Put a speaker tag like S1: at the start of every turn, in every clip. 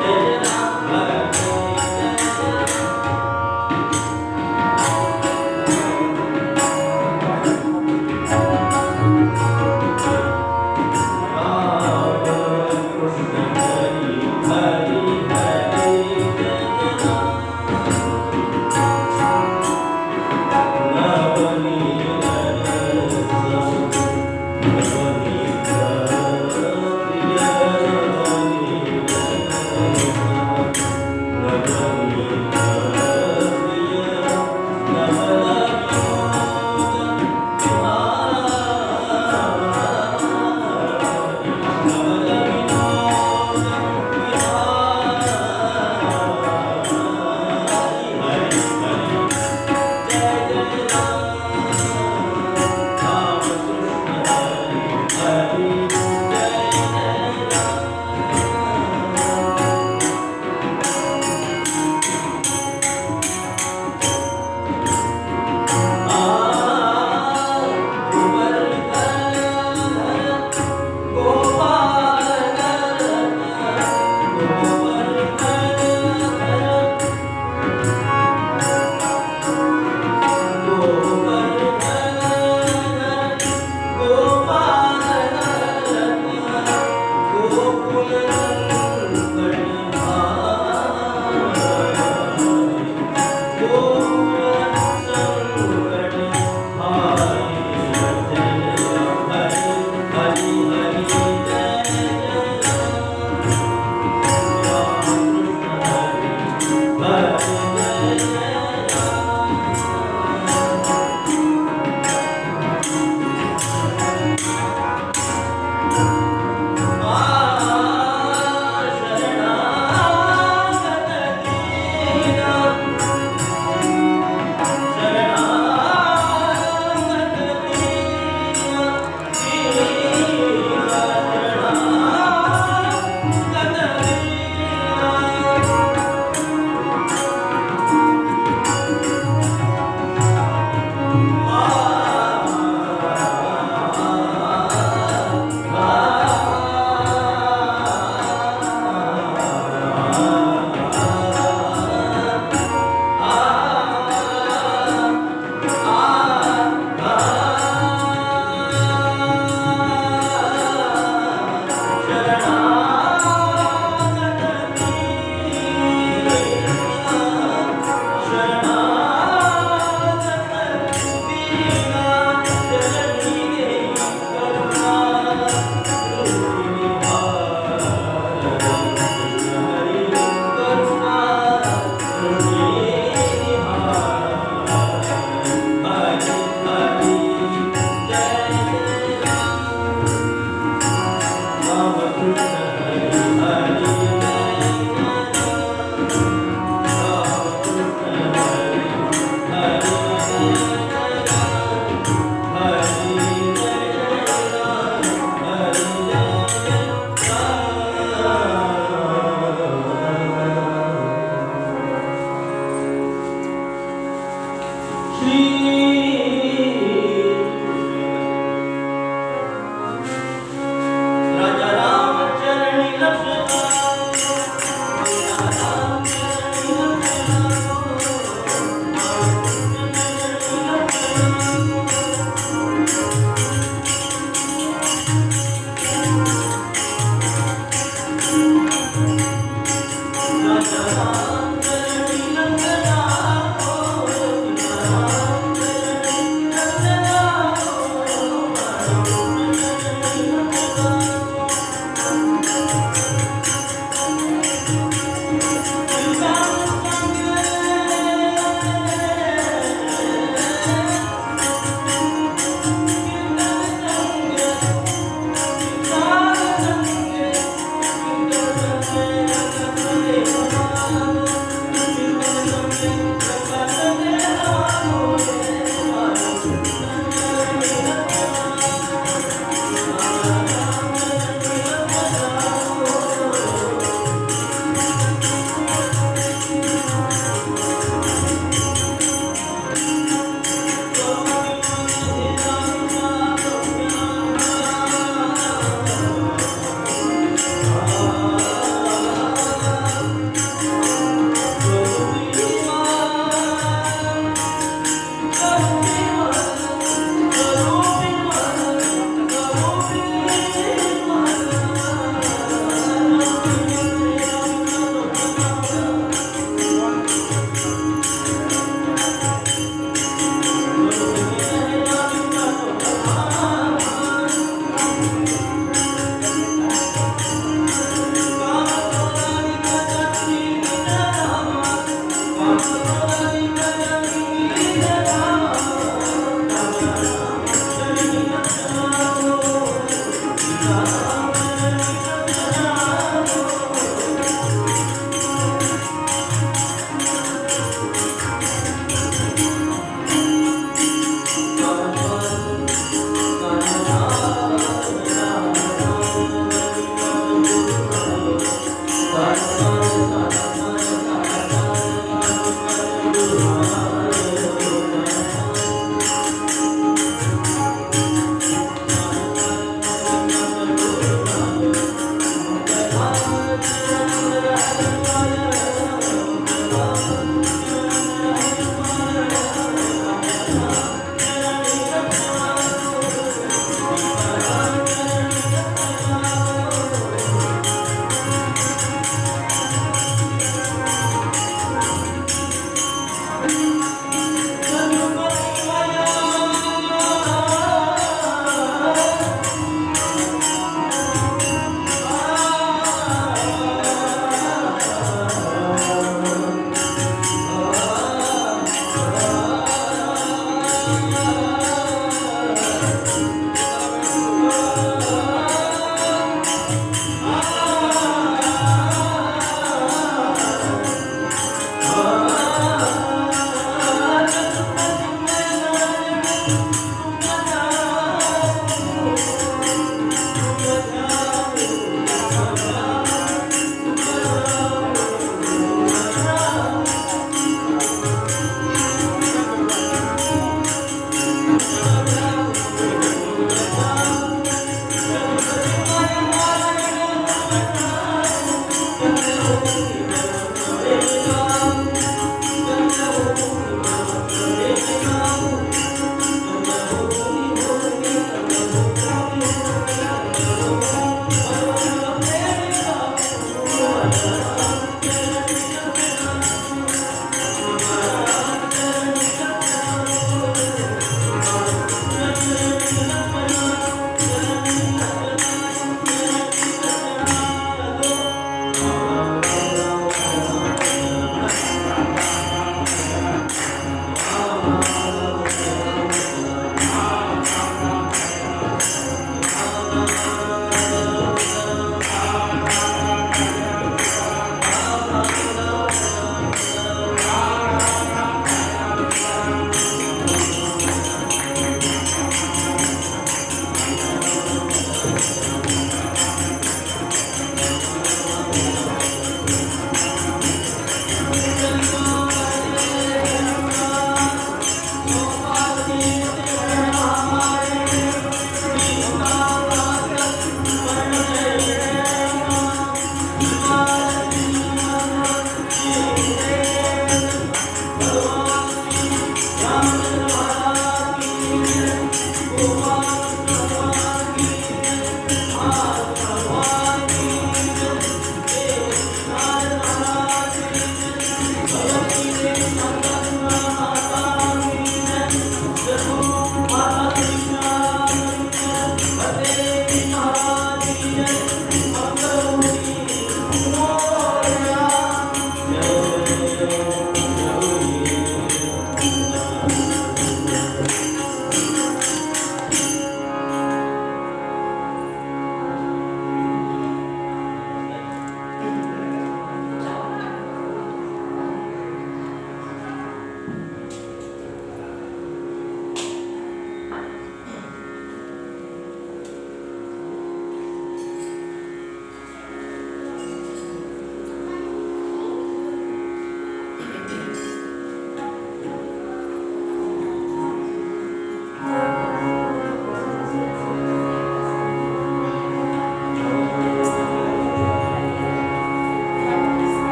S1: जय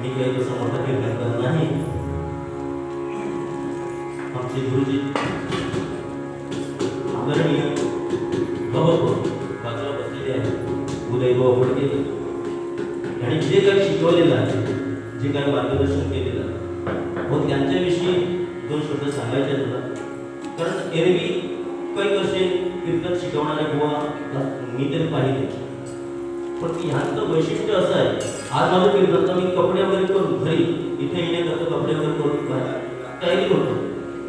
S1: मी काही तसं मोठा कीर्तनकार नाही. आमचे गुरुजी आदरणीय बाजूला बसलेले आहे उदय फडके यांनी जे काही शिकवलेलं आहे, जे काही मार्गदर्शन केलेलं आहे, व त्यांच्याविषयी 2 शब्द सांगायचे तुला. कारण एरवी काही वर्षे कीर्तन शिकवणारे बुवा मी तरी पाहिले, पण ह्यांचं वैशिष्ट्य असं आहे. आज माझं कीर्तन मी कपडे वगैरे करून घरी इथे येण्याकरता कपडे वगैरे करून तयारी करतो.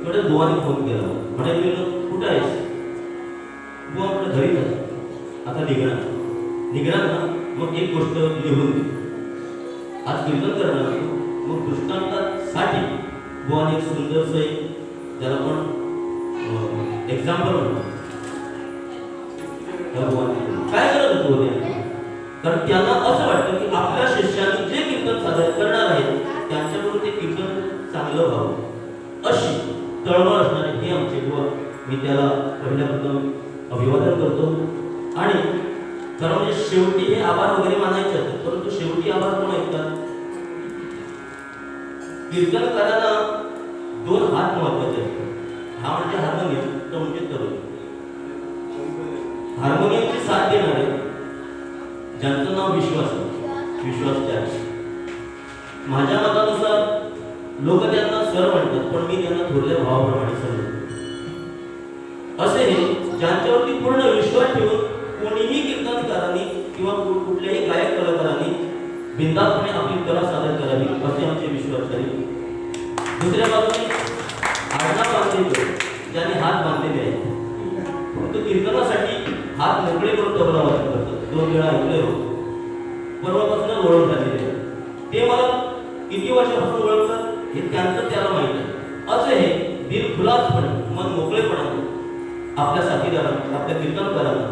S1: थोड्या बुवाने फोन केला, म्हणाले कुठं आहेस? बुवा आपल्या घरीच आहे. आता निघणार ना, मग एक गोष्ट लिहून दे. आज कीर्तन करणार मग दृष्टांतासाठी बुवाने एक सुंदरसं त्याला पण एक्झाम्पल म्हणतो. काय करत होतो? कारण त्यांना असं वाटतं की आपल्या शिष्याने जे कीर्तन सादर करणार आहे त्यांच्याकडून ते कीर्तन चांगलं व्हावं, अशी तळमळ असणारे हे आमचे बुवा. मी त्याला पहिल्यापासून अभिवादन करतो. आणि खरं म्हणजे शेवटी हे आभार वगैरे मानायचे असतात, परंतु शेवटी आभार कोण ऐकतात? कीर्तन करायला 2 हात महत्वाचे असतात. हा म्हणजे हार्मोनियम, तो म्हणजे तरुण. हार्मोनियमची साथ देणारे ज्यांचं नाव विश्वास. माझ्या मतानुसार लोक त्यांना स्वर म्हणतात, पण मी त्यांना थोरल्या भावाप्रमाणे समजतो. असे हे ज्यांच्यावरती पूर्ण विश्वास ठेवून कोणीही कीर्तनकारांनी किंवा कुठल्याही गायक कलाकारांनी बिनधास्तपणे आपली कला सादर करावी, असे आमचे विश्वासधारी. दुसऱ्या बाजूने आडनाव बांधलेले ज्यांनी हात बांधलेले आहेत, परंतु कीर्तनासाठी हात मोकळे करून तबला वाजवत करतात. 2 वेळा ऐकले हो, परवापासून ओळख झालेली आहे. ते मला किती वर्षापासून ओळखतात हे त्यांचं त्याला माहित आहे. असं हे दिलखुलासपणे, मन मोकळेपणाने आपल्या साथीदारांना, आपल्या कीर्तनकारांना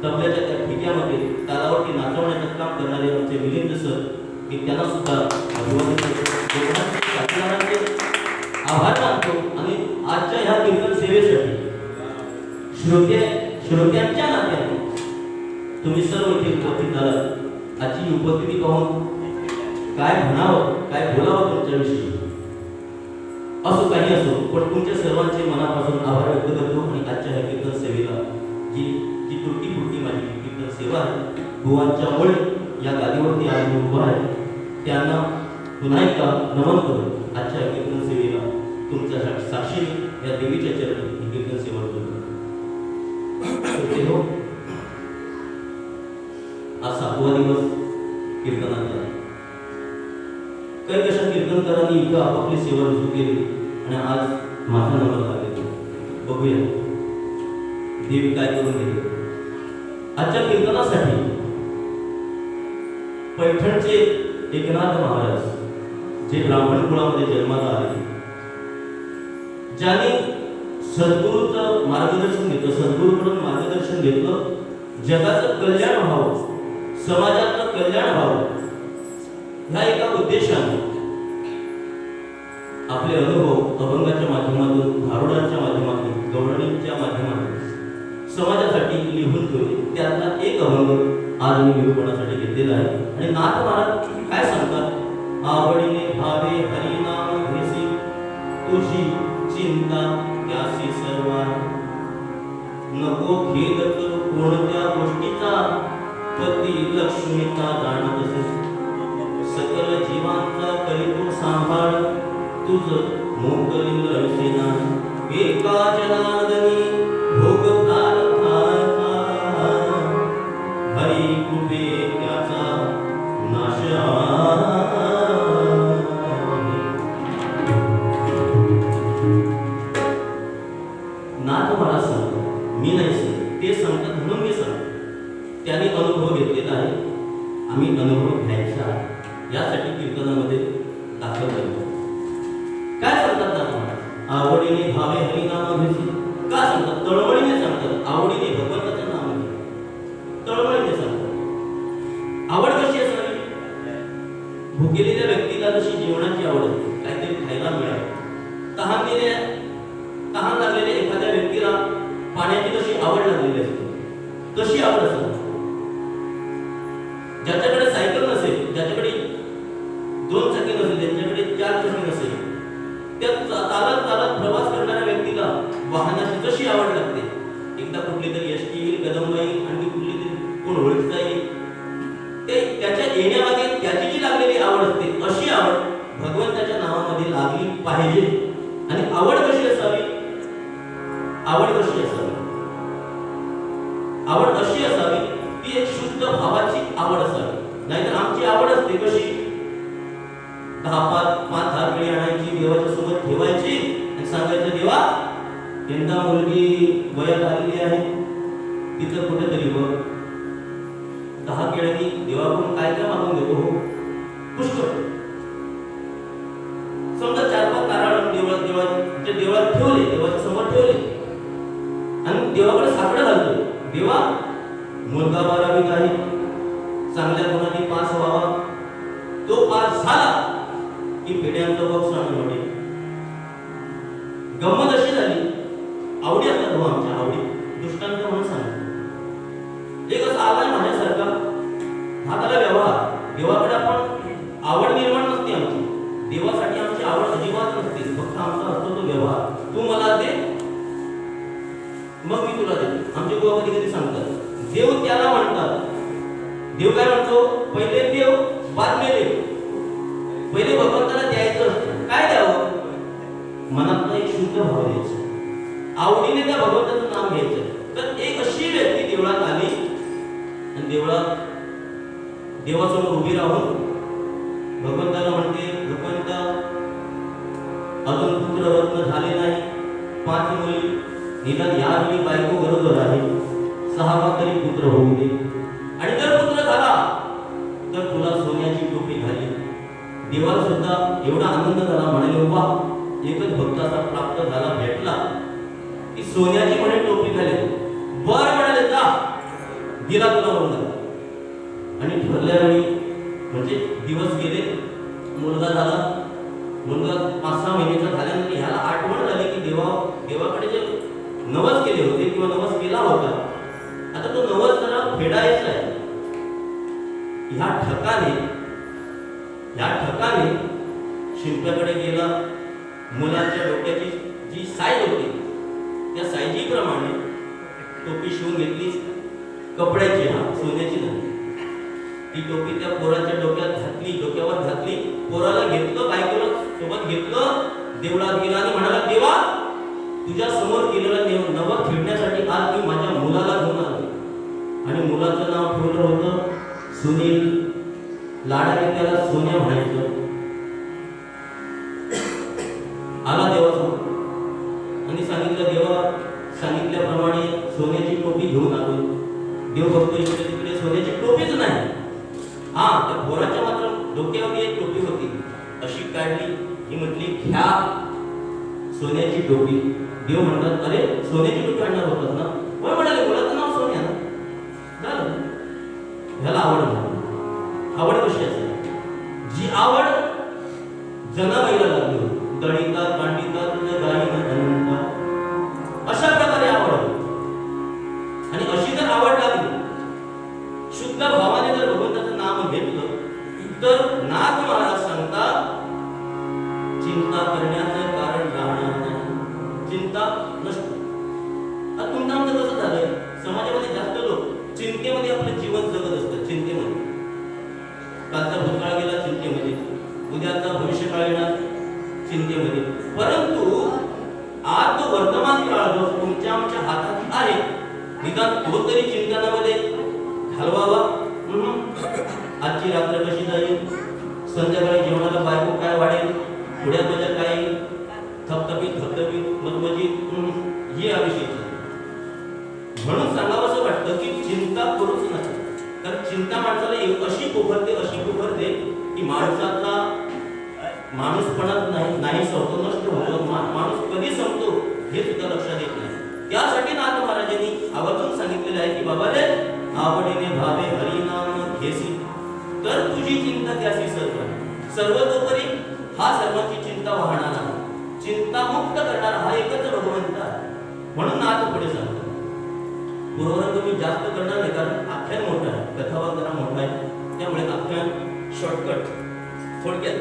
S1: तबल्याच्या त्या ठिक्यामध्ये तालावरती नाचवण्याचं काम करणारे आमचे मिलिंद सर, मी त्यांना सुद्धा अभिवादन करतो. साथीदारांचे आभार मानतो. आणि आजच्या ह्या कीर्तन सेवेसाठी श्रोत्यांच्या नात्याने तुम्ही सर्व इथे उपस्थित झालात. आजची उपस्थिती पाहून काय म्हणावं, काय बोलावं तुमच्याविषयी, असं काही असो, पण तुमच्या सर्वांचे मनापासून आभार व्यक्त करतो. आणि आजच्या ह्या कीर्तन सेवेला जी तुटकी माझी कीर्तन सेवा आहे, भुवांच्या मुळे या गादीवरती आम्ही उभा आहे, त्यांना पुन्हा एकदा नमन करून आजच्या कीर्तन सेवेला तुमच्या साक्षीने या देवीच्या चरणी ही कीर्तन सेवा करतो. आज 7वा दिवस कीर्तनाचा. काही कशा कीर्तनकारांनी इथं आपापली सेवा रुजू केली आणि आज माझा नंबर लागले. बघूया देव काय करून गेले. आजच्या कीर्तनासाठी पैठणचे एकनाथ महाराज, जे ब्राह्मण कुळामध्ये जन्माला आले, ज्यांनी सद्गुरूचं मार्गदर्शन घेतलं, सद्गुरूकडून मार्गदर्शन घेतलं, जगाचं कल्याण व्हावं, समाजाचं कल्याण व्हावं, ह्या एका उद्देशाने आपले अनुभव अभंगाच्या माध्यमातून, भारुडांच्या माध्यमातून, गवळणींच्या माध्यमातून समाजासाठी लिहून ठेवले. त्यातला एक अभंग आज मी निरूपणासाठी घेतलेला आहे. आणि नाथ महाराज काय सांगतात? आवडीने भावे हरिनाम घेसी, तुझी चिंता त्यासी सर्वा, नको खेद करू कोणत्या गोष्टीचा, पती लक्ष्मीचा जाणत असे, सकल जीवांचा करी तू सांभाळ, तुझ मोकलील सेना, एका जनार्दनी भोग प्रार्थाचा, हरी कुठे त्याचा नाश. नाथ महाराज सांगतात, मी नाही सांगत, ते सांगतात म्हणून मी सांगतो. त्याने अनुभव घेतलेला आहे, आम्ही अनुभव घ्यायचा यासाठी कीर्तनामध्ये दाखल करतो. काय सांगतात नाथ महाराज? आवडीने भावे हरिनाम घेसी. का सांगतात? तळमळीने सांगतात. आवडीने भगवंताचं नाम घे, तळमळीने सांगतात. आवड कशी असावी? भुकेलेल्या व्यक्तीला जशी जेवणाची आवड असते, काहीतरी खायला मिळावं. तहान लागलेल्या एखाद्या व्यक्तीला पाण्याची कशी आवड लागलेली असते, तशी आवड असते. ज्याच्याकडे सायकल नसेल, ज्याच्याकडे 2 चाकी नसेल, त्यांच्याकडे 4 चाकी नसेल, त्या चालत चालत प्रवास करणाऱ्या व्यक्तीला वाहनाची जशी आवड लागते, एकदा कुठली तरी एसटी येईल, कदम येईल, आणखी कुठली तरी कोण ओळखता येईल, ते त्याच्या येण्यामागे त्याची जी लागलेली आवड असते, अशी आवड भगवंताच्या नावामध्ये लागली पाहिजे. आणि आवड कशी असावी? आवड कशी असावी? आवड अशी असावी ती एक शुद्ध भावाची आवड असावी. नाहीतर आमची आवड असते कशी, 5 झाकळी आणायची, देवाच्या सोबत ठेवायची आणि सांगायचं, देवा यंदा मुलगी वयात आलेली आहे, तिथं कुठेतरी बघ. 10 केळ्यांनी देवाकडून काय काय मागून घेतो? हो, पुष्कळ. समजा 4-5 नारळ देवाच्या ठेवले, देवाच्या समोर ठेवले आणि देवाकडे साकडं घालतो, देवा मुलगा 12वीत आहे, चांगल्या गुणांनी पास व्हावा. तो पास झाला की पेढ्यांचं बॉक्स आणून वाटे. गंमत अशी झाली, आवडी असतात हो आमच्या आवडी, दृष्टांत म्हणून सांगतो. एक असा आलाय माझ्यासारखा, हा त्याला व्यवहार. देवाकडे आपण आवड निर्माण नसते आमची, देवासाठी आमची आवड अजिबात नसते, फक्त आमचा असतो तो व्यवहार. तू मला दे, मग मी तुला देतो. आमचे गोवा कधी कधी सांगतात, देव त्याला म्हणतात. देव काय म्हणतो? पहिले देव, बाद मेले. पहिले भगवंताला द्यायचं असतं. काय द्यावं? मनातला एक शुद्ध भाव द्यायचा, आवडीने त्या भगवंताचं नाम घ्यायचं. तर एक अशी व्यक्ती देवळात आली आणि देवासमोर उभी राहून भगवंताला म्हणते, भगवंता अजून पुत्र रत्न झाले नाही, 5 मुली, निदान यावेळी बायको बरोबर आहे, 6वा तरी पुत्र होऊ दे. आणि जर पुत्र झाला तर तुला सोन्याची टोपी घाली. देवाला सुद्धा एवढा आनंद झाला, म्हणाले वा, एकच भक्त असा प्राप्त झाला, भेटला की सोन्याची म्हणे टोपी घाले. बर म्हणाले, जा, दिला तुला मुलगा. आणि ठरल्या वेळी म्हणजे दिवस गेले, मुलगा झाला. मुलगा 5-6 महिन्याचा झाल्यानंतर ह्याला आठवण झाली की देवाकडे जे नवस केले होते किंवा नवस केला होता, आता तो नवस जरा फेडायचा आहे. ह्या ठकाने शिंप्याकडे गेला. मुलाच्या डोक्याची जी साईज होती त्या साईजीप्रमाणे टोपी शिवून घेतली, कपड्याची, सोन्याची झाली. ती टोपी त्या पोराच्या डोक्यावर घातली. पोराला घेतलं, बायकोला सोबत घेतलं, देवळात गेला आणि म्हणाला, देवा तुझ्या समोर केलेलं नवस फेडण्यासाठी आज मी माझ्या मुलाला घेऊन आलो. आणि मुलाचं नाव ठेवलं होतं सुनील. लाडाने त्याला सोन्या म्हणायचं. आला देवासमोर आणि सांगितलं, देवा सांगितल्याप्रमाणे सोन्याची टोपी घेऊन आलो. देव बघतो इकडे तिकडे, सोन्याची टोपीच नाही. त्या पोराच्या मात्र डोक्यावर एक टोपी होती, अशी काढली. ही म्हटली, घ्या सोन्याची टोपी. देव म्हणतात, अरे सोन्याची टोपी आणणार होतात ना? होय म्हणाले, मुलाचं नाव सोन्या ना. झालं. ह्याला आवड म्हणतात. आवड कशी असेल? जी आवड जनाबाईला लागली होती, दळीतात, मांडीतात, तुझ्या गायीनं धनवंता, अशा प्रकारे आवड. आणि अशी जर आवड लागली, शुद्ध भावाने जर भगवंताचं नाम घेतलं, तर नाथ महाराज सांगतात, चिंता करण्याचं कारण राहणार नाही, चिंता नसतो. आता तुमचं आमचं कसं झालंय, समाजामध्ये जास्त लोक चिंतेमध्ये आपलं जीवन जगत असतात. चिंतेमध्ये कालचा भूतकाळ गेला, चिंतेमध्ये उद्याचा भविष्यकाळ येणार, चिंतेमध्ये. परंतु आज जो वर्तमान काळ जो तुमच्या आमच्या हातात आहे, निदान तो तरी चिंतनामध्ये घालवावा. आजची रात्र कशी जाईल, संध्याकाळी जेवणाला बायको काय वाढेल, पुढ्या माझ्या काय थपथपीत मजमजीत, हे आयुष्याचं. म्हणून सांगावंसं वाटतं की चिंता करूच नका. तर चिंता माणसाला अशी पोखरते की माणसाचा माणूसपणाच नाही संपतो, नष्ट होतो. माणूस कधी संपतो हे सुद्धा लक्षात येत नाही. त्यासाठी नाथ महाराजांनी आवर्जून सांगितलेलं आहे की बाबा रे, आवडीने भावे हरिनाम घेसी, तर तुझी चिंता त्याशी सर्वतोपरी हा सर्वांची चिंता वाहणारा, चिंता मुक्त करणारा हा एकच भगवंत आहे. म्हणून नाथ पुढे सांगतो. पूर्वरंग मी जास्त करणार नाही, कारण आख्यान मोठं आहे, कथावार जरा मोठा आहे, त्यामुळे आख्यान शॉर्टकट. थोडक्यात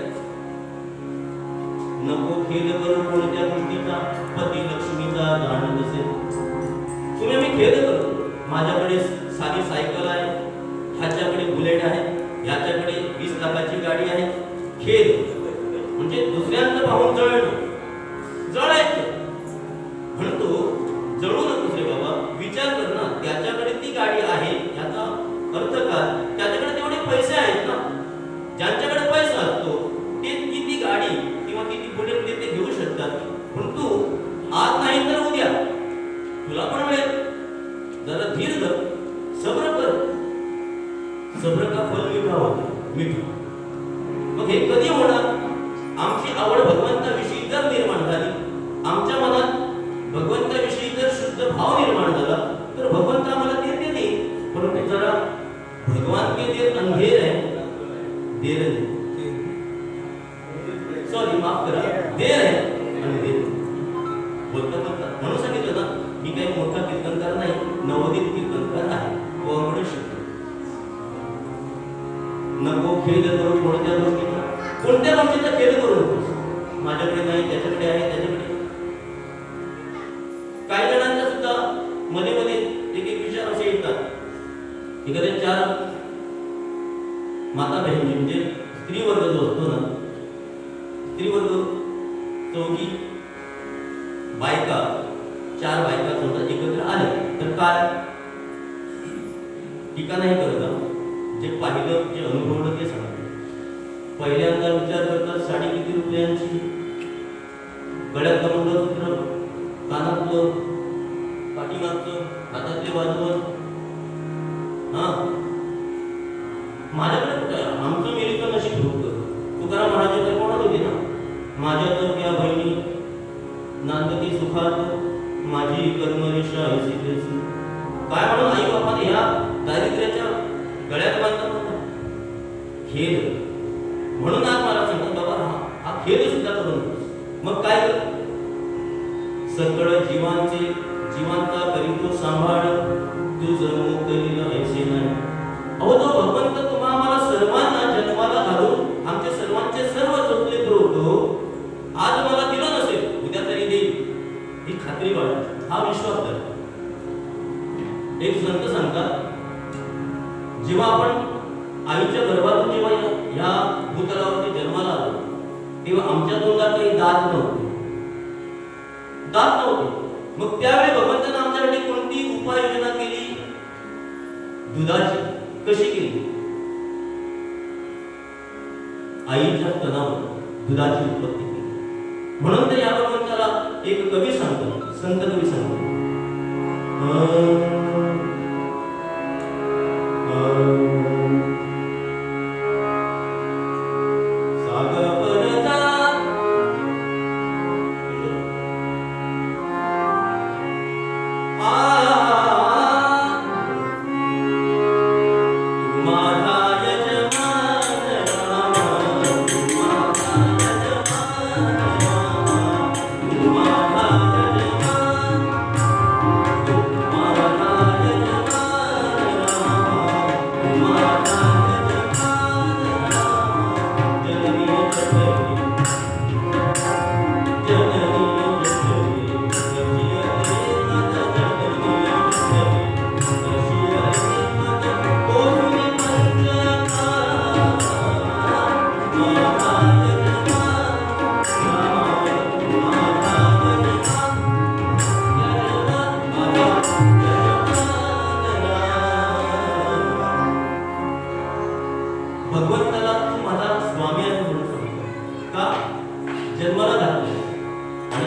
S1: नको खेद करू कोणत्या गोष्टीचा पती लक्ष्मीचा जाणत असेल. तुम्ही मी खेद करतो. माझ्याकडे साधी सायकल आहे, ह्याच्याकडे बुलेट आहे, ह्याच्याकडे 20 लाखाची गाडी आहे. खेद म्हणजे दुसऱ्यांचं पाहून जळायचं. म्हणतो जळू नकोस रे बाबा, विचार कर ना, त्याच्याकडे ती गाडी आहे याचा अर्थ काय? त्याच्याकडे तेवढे पैसे आहेत ना. ज्यांच्याकडे पैसा असतो ते ती गाडी किंवा ती बुलेट ते घेऊ शकतात. पण तू आज नाही तर उद्या तुला पण मिळेल. जरा धीर धर, सब्र कर. सब्र का फल मीठा होतो, मीठा. मग हे कधी होणार? आमची आवड भगवंताविषयी जर निर्माण झाली, आमच्या मनात भगवंताविषयी जर शुद्ध भाव निर्माण झाला, तर भगवंत आम्हाला ते देईल. परंतु जरा भगवान के देर अंधेर है, देर नहीं, सॉरी माफ करा, देर है अंधेर. बोलता म्हणून सांगितलं ना, मी काही मोठा कीर्तनकार नाही, नवोदित कीर्तनकार आहे. म्हणू शकतो. नको खेद करू कोणत्या गोष्टीचा खेद करू नकोस. माझ्याकडे नाही, त्याच्याकडे आहे, त्याच्याकडे. काही जणांच्या सुद्धा मध्ये मध्ये एक विचार असे येतात. एखाद्या 4 माता बहिणी म्हणजे स्त्री वर्ग जो असतो ना, स्त्री वर्ग 4 बायका, 4 बायका समजा एकत्र आले तर काय टीका नाही करत. जे पाहिलं, जे अनुभवलं ते सांगतात. पहिल्यांदा विचार करतात साडी किती रुपयांची, गळ्यातलं मंगळसूत्र, कानातलं, पाठीमागचं, हातातले वाजवत. माझ्याकडे कुठं आहे? आमचं मिळतं नशीब होतं. तुकाराम महाराज कोणाला होते ना, माझ्या तर त्या बहिणी नांदती सुखात, माझी कर्मरेषा ऐसी तैसी. काय म्हणून आई बापाने ह्या दारिद्र्याच्या गळ्यात बांधतात होता. खेद. म्हणून आज मला सांगतात बाबा, हा खेद सुद्धा करू नकोस. मग काय कर? सकळ जीवांचा करीतो सांभाळ, तुझं मोकलीला ऐसे नाही. अहो तो भगवंत तुम्हा आम्हाला सर्वांना जन्माला घालून आमच्या सर्वांचे सर्व चोचले पुरवतो. आज मला दिलं नसेल, उद्या तरी देईल, ही खात्री बाळगा, हा विश्वास कर. एक संत सांगतात, जेव्हा आपण आईच्या गर्भातून जेव्हा या भूतलावरती जन्माला आलो, तेव्हा आमच्या तोंडात काही दात नव्हते. मग त्यावेळी भगवंताने आमच्यासाठी कोणती उपाययोजना केली? दुधाची. कशी केली? आईच्या स्तनावर दुधाची उत्पत्ती केली. म्हणून तर या भगवंताला एक कवी सांगतो, संत कवी सांगतो, भगवंताला तू माझा स्वामी आहे म्हणून सांगतो. का? जन्माला घातले आणि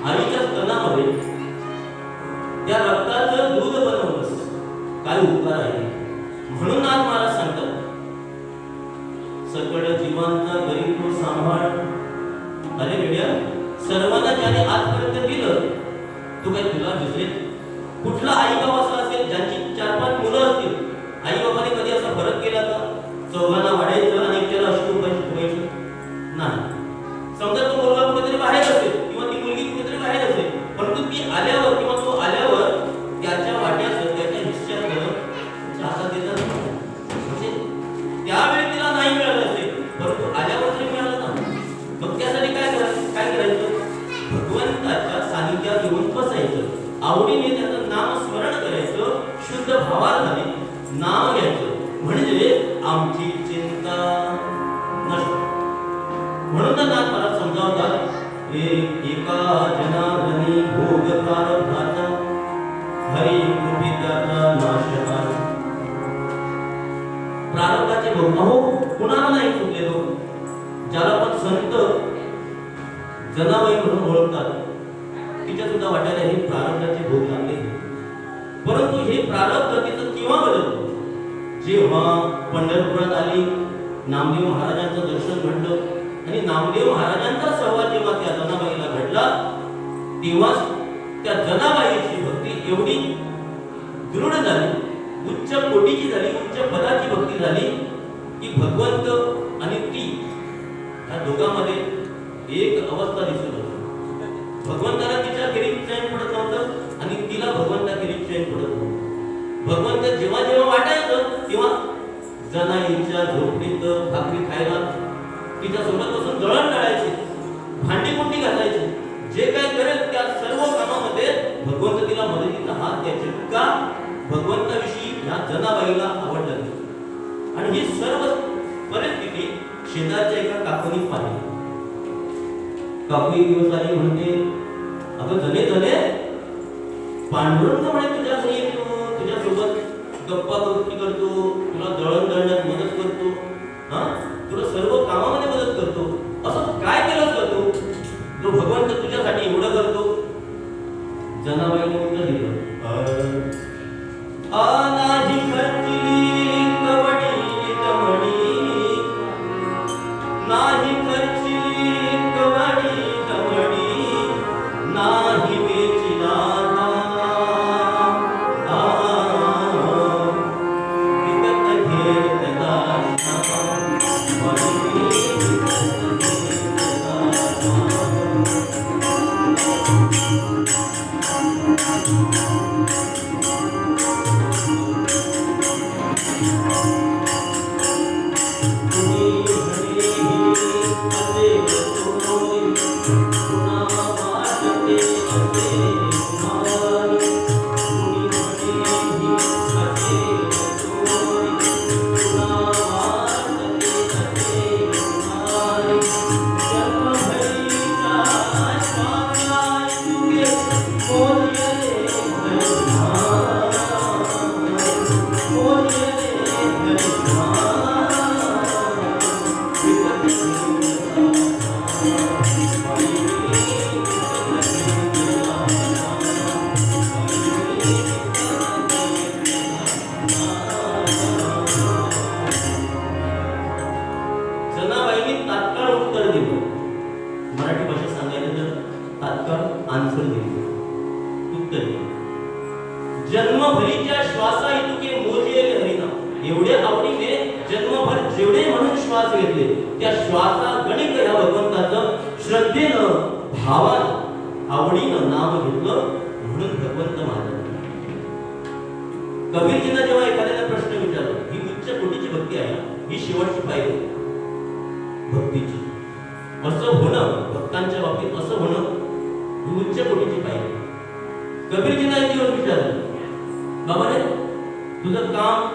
S1: आईच्या स्तनामध्ये त्या रक्ताचं दूध बनवलंस. काय उपकार आहे. म्हणून आज मला सांगतात, सकळ जीवांचा घरी तो सांभाळ. अरे बेड्या, सर्वांना ज्याने आजपर्यंत दिलं, तू काय तुला दुसरे कुठला आई बाबा असं असेल ज्यांची 4-5 मुलं असतील, आई बाबाने कधी असा फरक केला का? चौघांना वाढायचं आणि एकट्याला अशी शिकवायचं नाही. समजा तो मुलगा कुठेतरी बाहेर असेल किंवा ती मुलगी कुठेतरी बाहेर असेल, परंतु ती आल्यावर किंवा तो आल्यावर त्याच्या वाट्याचं, त्याच्या हिस्स्याचं हातात देतात. म्हणजे त्यावेळी नाव घ्यायचं म्हणजे आमची चिंता नसते. म्हणून तर नाथ महाराज समजावतात एका जनार्दनी भोग प्रारब्धाचा हरी कृपी त्याचा नाश करा. प्रारब्धाचे भोग अहो कुणाला नाही चुकलेलो. ज्याला पण संत जनाबाई म्हणून ओळखतात तिच्या सुद्धा वाट्याला हे प्रारब्धाचे भोग लागले. परंतु हे प्रारब्ध तिचं केव्हा बदललं? जेव्हा पंढरपुरात आली, नामदेव महाराजांचं दर्शन घडलं आणि नामदेव महाराजांचा सहवास जेव्हा त्या जनाबाईला घडला तेव्हा त्या जनाबाईची भक्ती एवढी दृढ झाली, उच्च कोटीची झाली, उच्च पदाची भक्ती झाली की भगवंत आणि ती या दोघांमध्ये एक अवस्था दिसत होती. भगवंताला तिच्या खेरीत चैन पडत नव्हतं आणि तिला भगवंताखेरीत चैन पडत नव्हतं. भगवंत जेव्हा जेव्हा वाटायचं तेव्हा जनाईच्या झोपडीत भाकरी खायला तिच्या सोबत बसून दळण दळायचे, भांडी कुंडी घालायचे, जे काय करेल त्या सर्व कामामध्ये भगवंत तिला मदतीचा हात द्यायचे. का? भगवंताविषयी ह्या जनाबाईला आवड लागली. आणि ही सर्व परिस्थिती शेजारच्या एका काकूनी पाहिली. काकू एक दिवस आली म्हणते, अगं जने जने पांडुरंग म्हणे तुझ्या घरी येतो, तुझ्या सोबत गप्पा गोष्टी करतो, तुला दळण दळण्यात मदत करतो, हा तुला सर्व कामामध्ये मदत करतो. असं काय केलंस का तू जो भगवंत तुझ्यासाठी एवढं करतो? जनाबाईने उत्तर दिलं, नाही खर्चिली कवडी कवडी, नाही खर्चिली कवडी कवडी, नाही वेचिला विकत घेतला. जन्मभरीच्या श्वासा इतके मोजिले हरिनाम. एवढे आवडीने जन्मभर जेवढे म्हणून श्वास घेतले त्या श्वासा गणित या भगवंताचं श्रद्धेनं भावानं आवडीनं नाम घेतलं म्हणून भगवंत महाराज. कबीरजींना जेव्हा एखाद्याने प्रश्न विचारला, ही उच्च कोटीची भक्ती आहे, ही शेवटची पायरी भक्तीची, असं होणं भक्तांच्या बाबतीत असं होणं ही उच्च कोटीची पायरी. कबीरजींना एक दिवस विचारलं, बाबा रे तुझं काम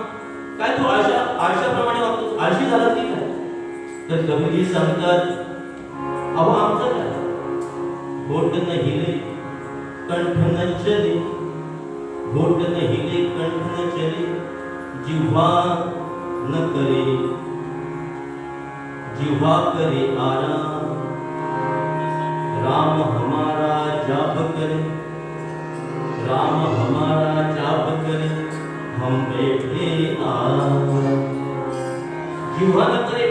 S1: काय, तू आळशाप्रमाणे वागतोस, आळशी झालास की काय? तर कबीरजी सांगतात, अहो आमचं काय, होठ न हिले कंठ न चले, होठ न हिले कंठ न चले, जिव्हा न करे, जिव्हा करे आराम, राम हमारा जाप करे, राम हमारा जाप करे, हम बैठे जिव्हा न करे.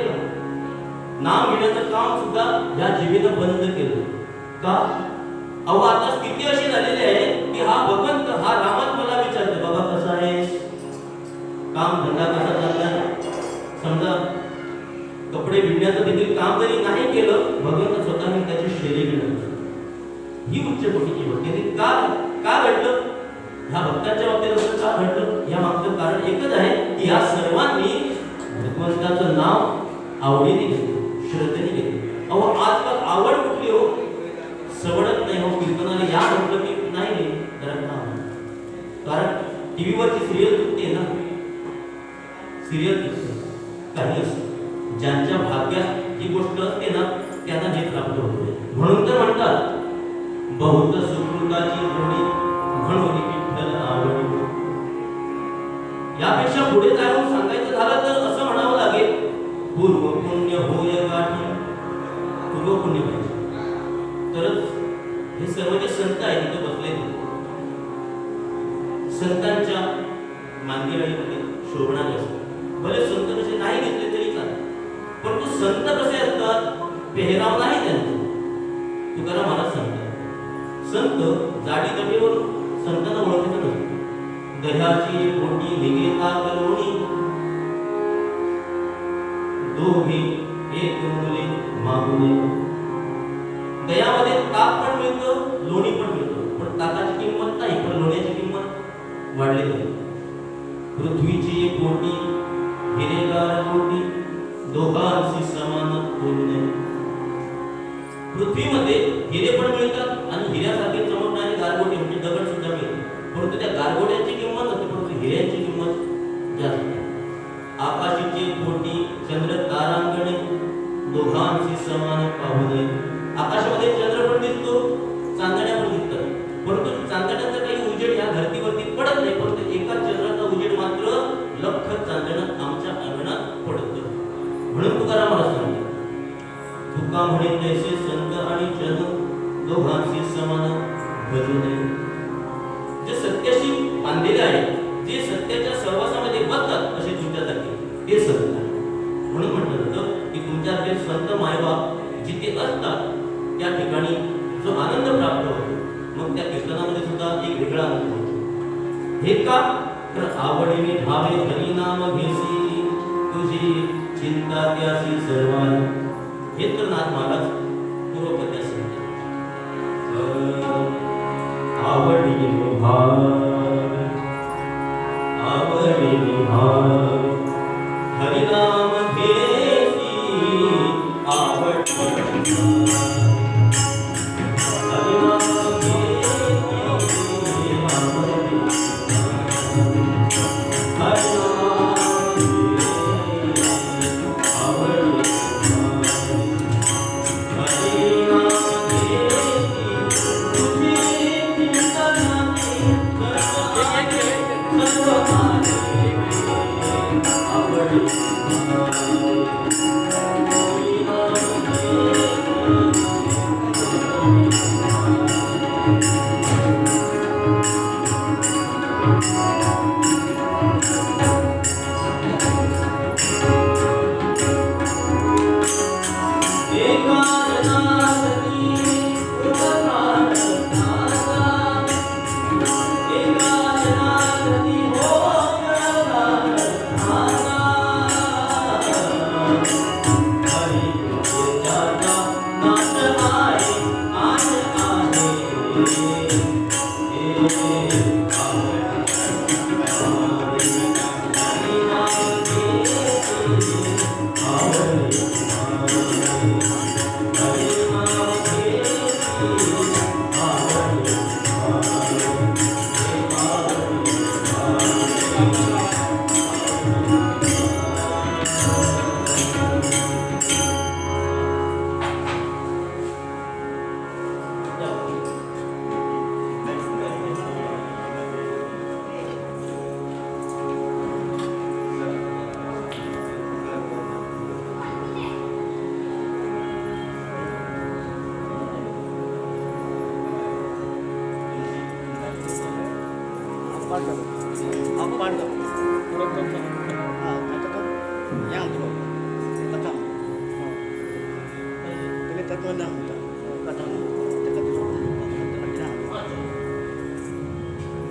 S1: नाम घेण्याचं काम सुद्धा या जिभेनं बंद केलं. का? अहो आता स्थिती अशी झालेली आहे की हा भगवंत, हा रामच मला विचारतो, बाबा कसा आहेस, काम धंदा कसा चाललाय. समजा कपडे विणण्याचं देखील काम जरी नाही केलं, भगवंत स्वतःने त्याची शेरी घेणं. ही उच्च कोटीची भक्ती. का घडलं? ह्या भक्तांच्या बाबतीत असं का घडलं? या मागचं कारण एकच आहे की या सर्वांनी भगवंताचं नाव आवडीने घेतलं, श्रद्धेने घेतलं. अहो आजकाल आवड कुठली हो, सवडत नाही हो. कीर्तनाला या म्हटलं की नाही कारण टीव्हीवरची सिरियल चुकते ना, सिरियल दिसते, काही असतं. ज्यांच्या भाग्यात ही गोष्ट असते ना त्यांना हे प्राप्त होते. म्हणून तर म्हणतात बहुत सुकृताची जोडी म्हणून विठ्ठल आवडी. यापेक्षा पुढे जाऊन सांगायचं झालं तर असं म्हणावं लागेल पूर्व पुण्य होय गाठी. पूर्व पुण्य पाहिजे तरच हे सर्व जे संत आहेत तिथे बसलेले संतांच्या मांदियाळीमध्ये शोभणारे असतात. भले संत कसे नाही घेतले तरी चालतात, परंतु संत कसे असतात पेहराव नाही त्यांचा. तुकाराम महाराज सांगतात संत जाडी दटेवर संतांना ओळखायचं नसतं. दह्याची पोटी निघे कलोणी दोघे एक मुले मागुने. दह्यामध्ये ताक पण मिळतं, लोणी पण मिळतं, पण ताकाची किंमत नाही, पण लोण्याची किंमत वाढलेली आहे. पृथ्वीची पोटी हिरेगार पोटी दोघांशी समान तुलने. पृथ्वीमध्ये हिरे पण मिळतात आणि हिऱ्यासारखे चमकणारे गारगोटे म्हणजे दगड सुद्धा मिळतात, परंतु त्या गारगोट्याची किंमत असते, परंतु हिऱ्याची किंमत जास्त आहे. आकाशाची पोटी चंद्र तारांगणे दोघांशी समान पाहू नये. आकाशामध्ये चंद्र पण दिसतो, चांदण्या पण दिसतात, परंतु चांदण्याचा काही उजेड या धरतीवरती पडत नाही, परंतु एका चंद्राचा उजेड मात्र लख चांदणं आमच्या अंगणात पडतं. म्हणून तुकाराम महाराज सांगतात तुका म्हणे तैसे संत आणि जन दोघांशी समान भजू नये. जे सत्याशी बांधलेले आहेत, जे सत्याच्या सहवासामध्ये बसतात असे तुमच्यासारखे ते संत आहेत. म्हणून म्हटलं जातं की तुमच्यासारखे संत मायबाप जिथे असतात त्या ठिकाणी जो आनंद प्राप्त होतो, मग त्या कीर्तनामध्ये सुद्धा एक वेगळा आनंद होतो. हे का तर आवडीने भावे हरिनाम घेसी तुझी चिंता त्यासी सर्वांनी. हे तर नाथ महाराज पूर्वपद्यास सांगतात. आवडीने भावे आवडीने भावे हरिनाम घेसी आवडीने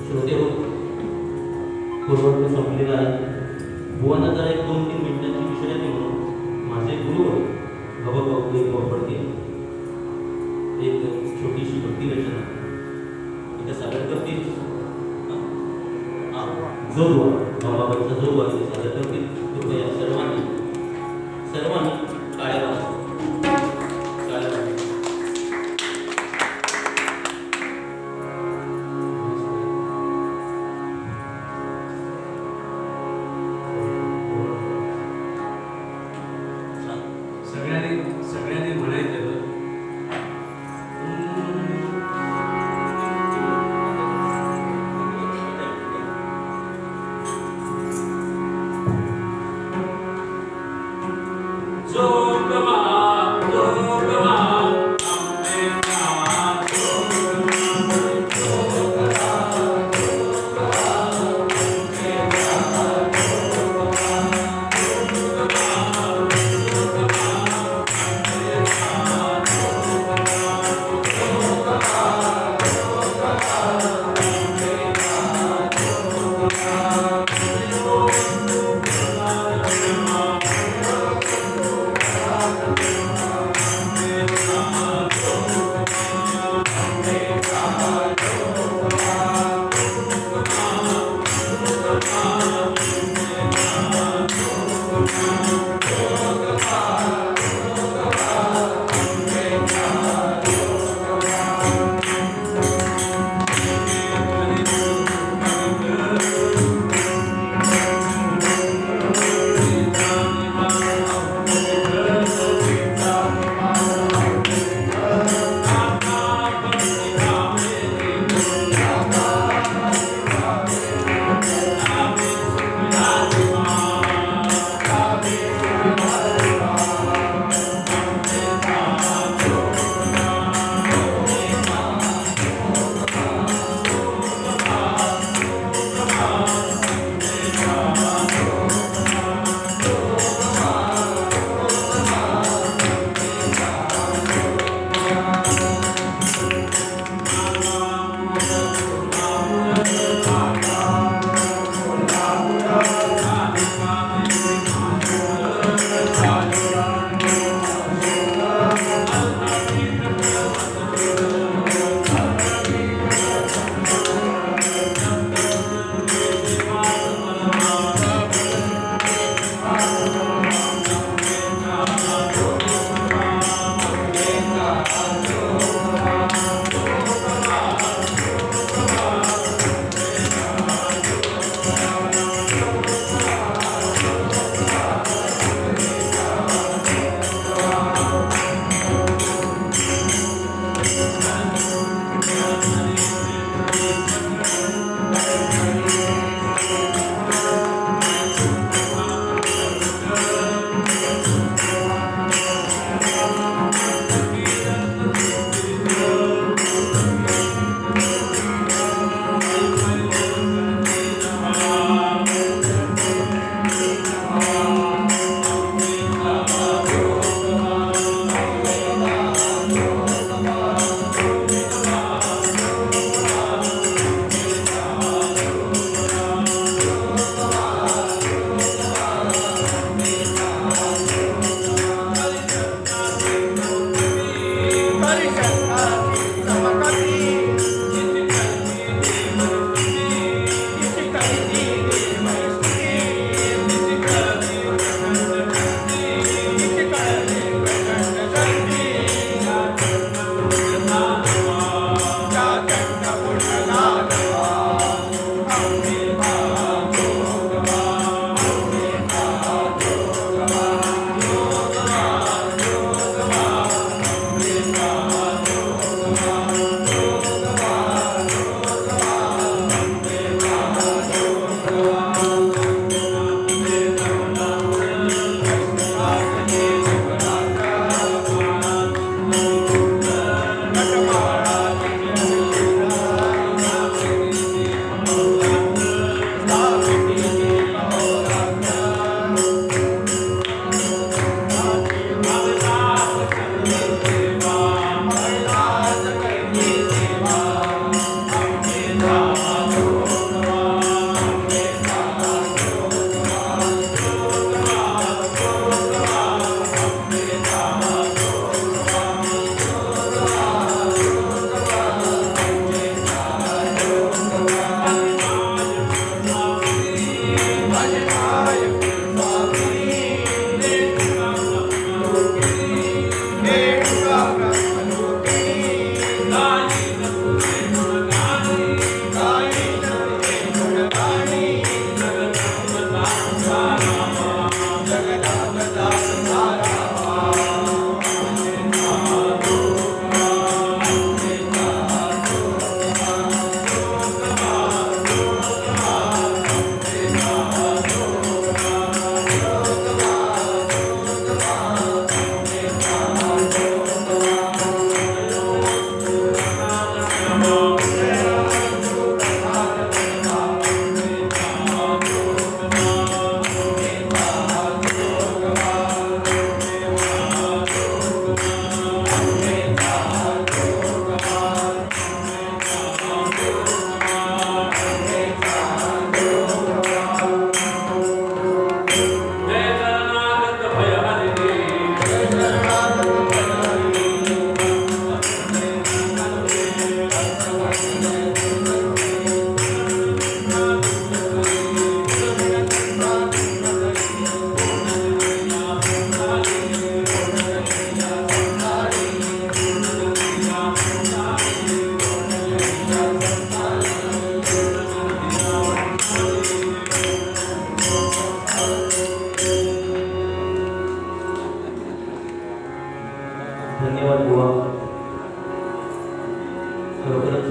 S1: श्रोते हो, पूर्ववर्ग संपलेला आहे. बुवांना जरा 1-2-3 मिनिटांची विश्रांती म्हणून माझे गुरु भवभाऊ वापरते एक छोटीशी भक्ती रचना इथे सादर करतील. जोगवा बाबाचा जोगवा इथे सादर करतील. कृपया सर्वांनी काळ्या धन्यवाद बुवा. खरोखरच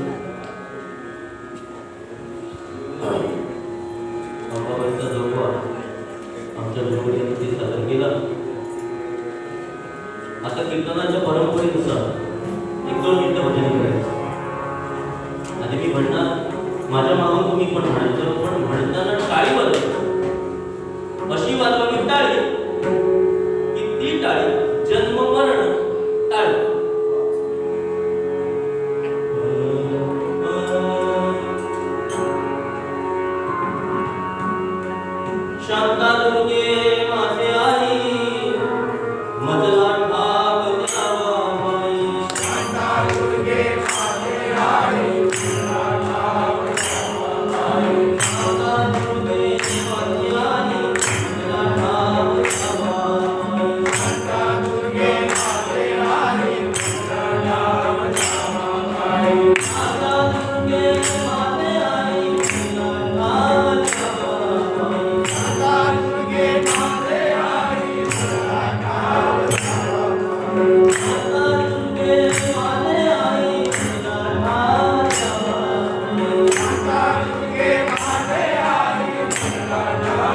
S1: अंबाबाईचा जोगवा आमच्या गुरुवर्यांनी सादर केला. आता कीर्तनाच्या परंपरेनुसार 1-2 मिनिटं भजन करायचं आणि मी म्हणणार, माझ्या मागून तुम्ही पण म्हणायचं, पण म्हणताना टाळी वाजवायची. अशी वाजवावी टाळी की ती टाळी जन्म मरण टाळी. शांता दुर्गे माझे आई, मजला ठाक द्यावा बाई. शांता दुर्गे माझे आई, मजला ठाक द्यावा बाई. शांता दुर्गे माझे आई, मजला ठाक द्यावा बाई. शांता दुर्गे माझे आई, मजला ठाक द्यावा बाई. शांता दुर्गे माझे आई, मजला ठाक द्यावा बाई. शांता दुर्गे माझे आई, मजला ठाक द्यावा बाई. शांता दुर्गे माझे आई, मजला ठाक द्यावा बाई. शांता दुर्गे माझे आई, मजला ठाक द्यावा बाई. शांता दुर्गे माझे आई, मजला ठाक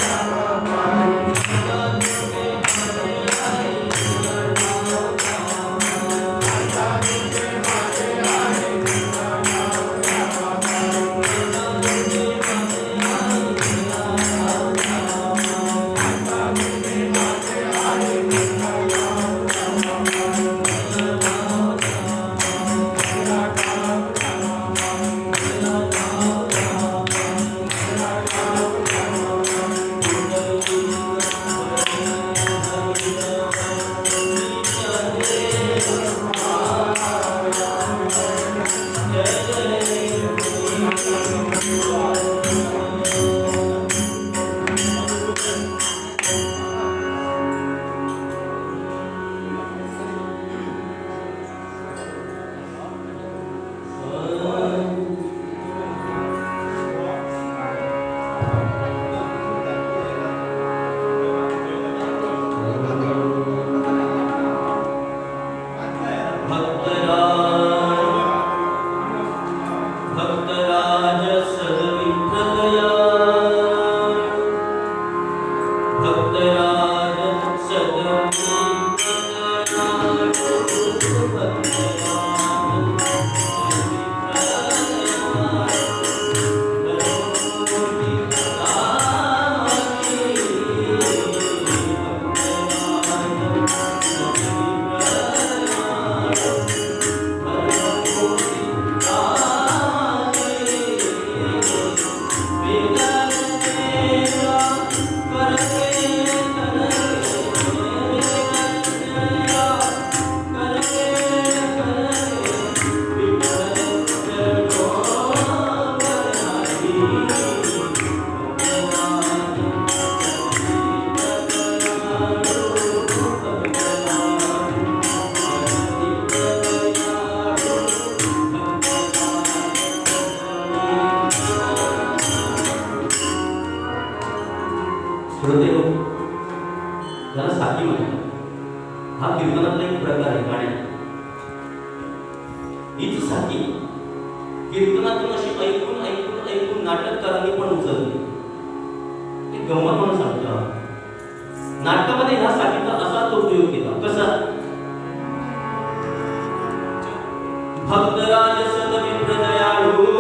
S1: द्यावा बाई. शांता दुर्गे माझे आई, मजला ठाक द्यावा बाई. शांता दुर्गे माझे आई, मजला ठाक द्यावा बाई. शांता दुर्गे माझे आई, मजला ठाक द्यावा बाई. मजला ठाक द्यावा बाई. मजला ठाक द्यावा बाई. मजला ठाक द्यावा भक्तराज सदविठ्ठलया, भक्तराज सदविठ्ठलया, Thank you. श्रोते हो, त्याला साकी म्हणतात. हा कीर्तनातला एक प्रकार आहे गाण्यात. हीच साकी कीर्तनातून अशी ऐकून ऐकून ऐकून नाटककारांनी पण उचलली. एक गंमत म्हणून सांगतो. नाटकामध्ये ह्या साकीचा असाच उपयोग केला. कसा? भक्तराज सदविप्र दयाळू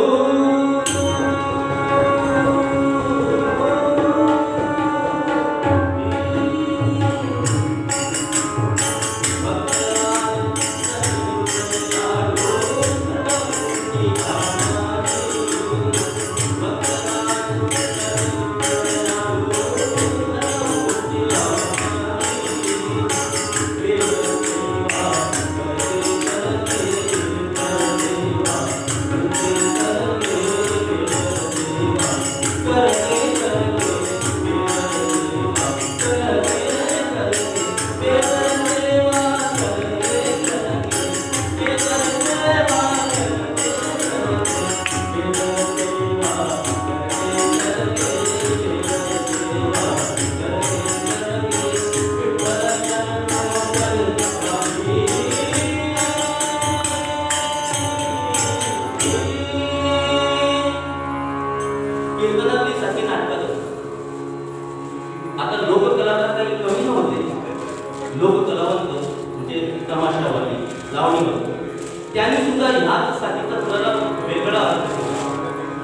S1: त्यांनी सुद्धा ह्याच साथीचा थोडा वेगळा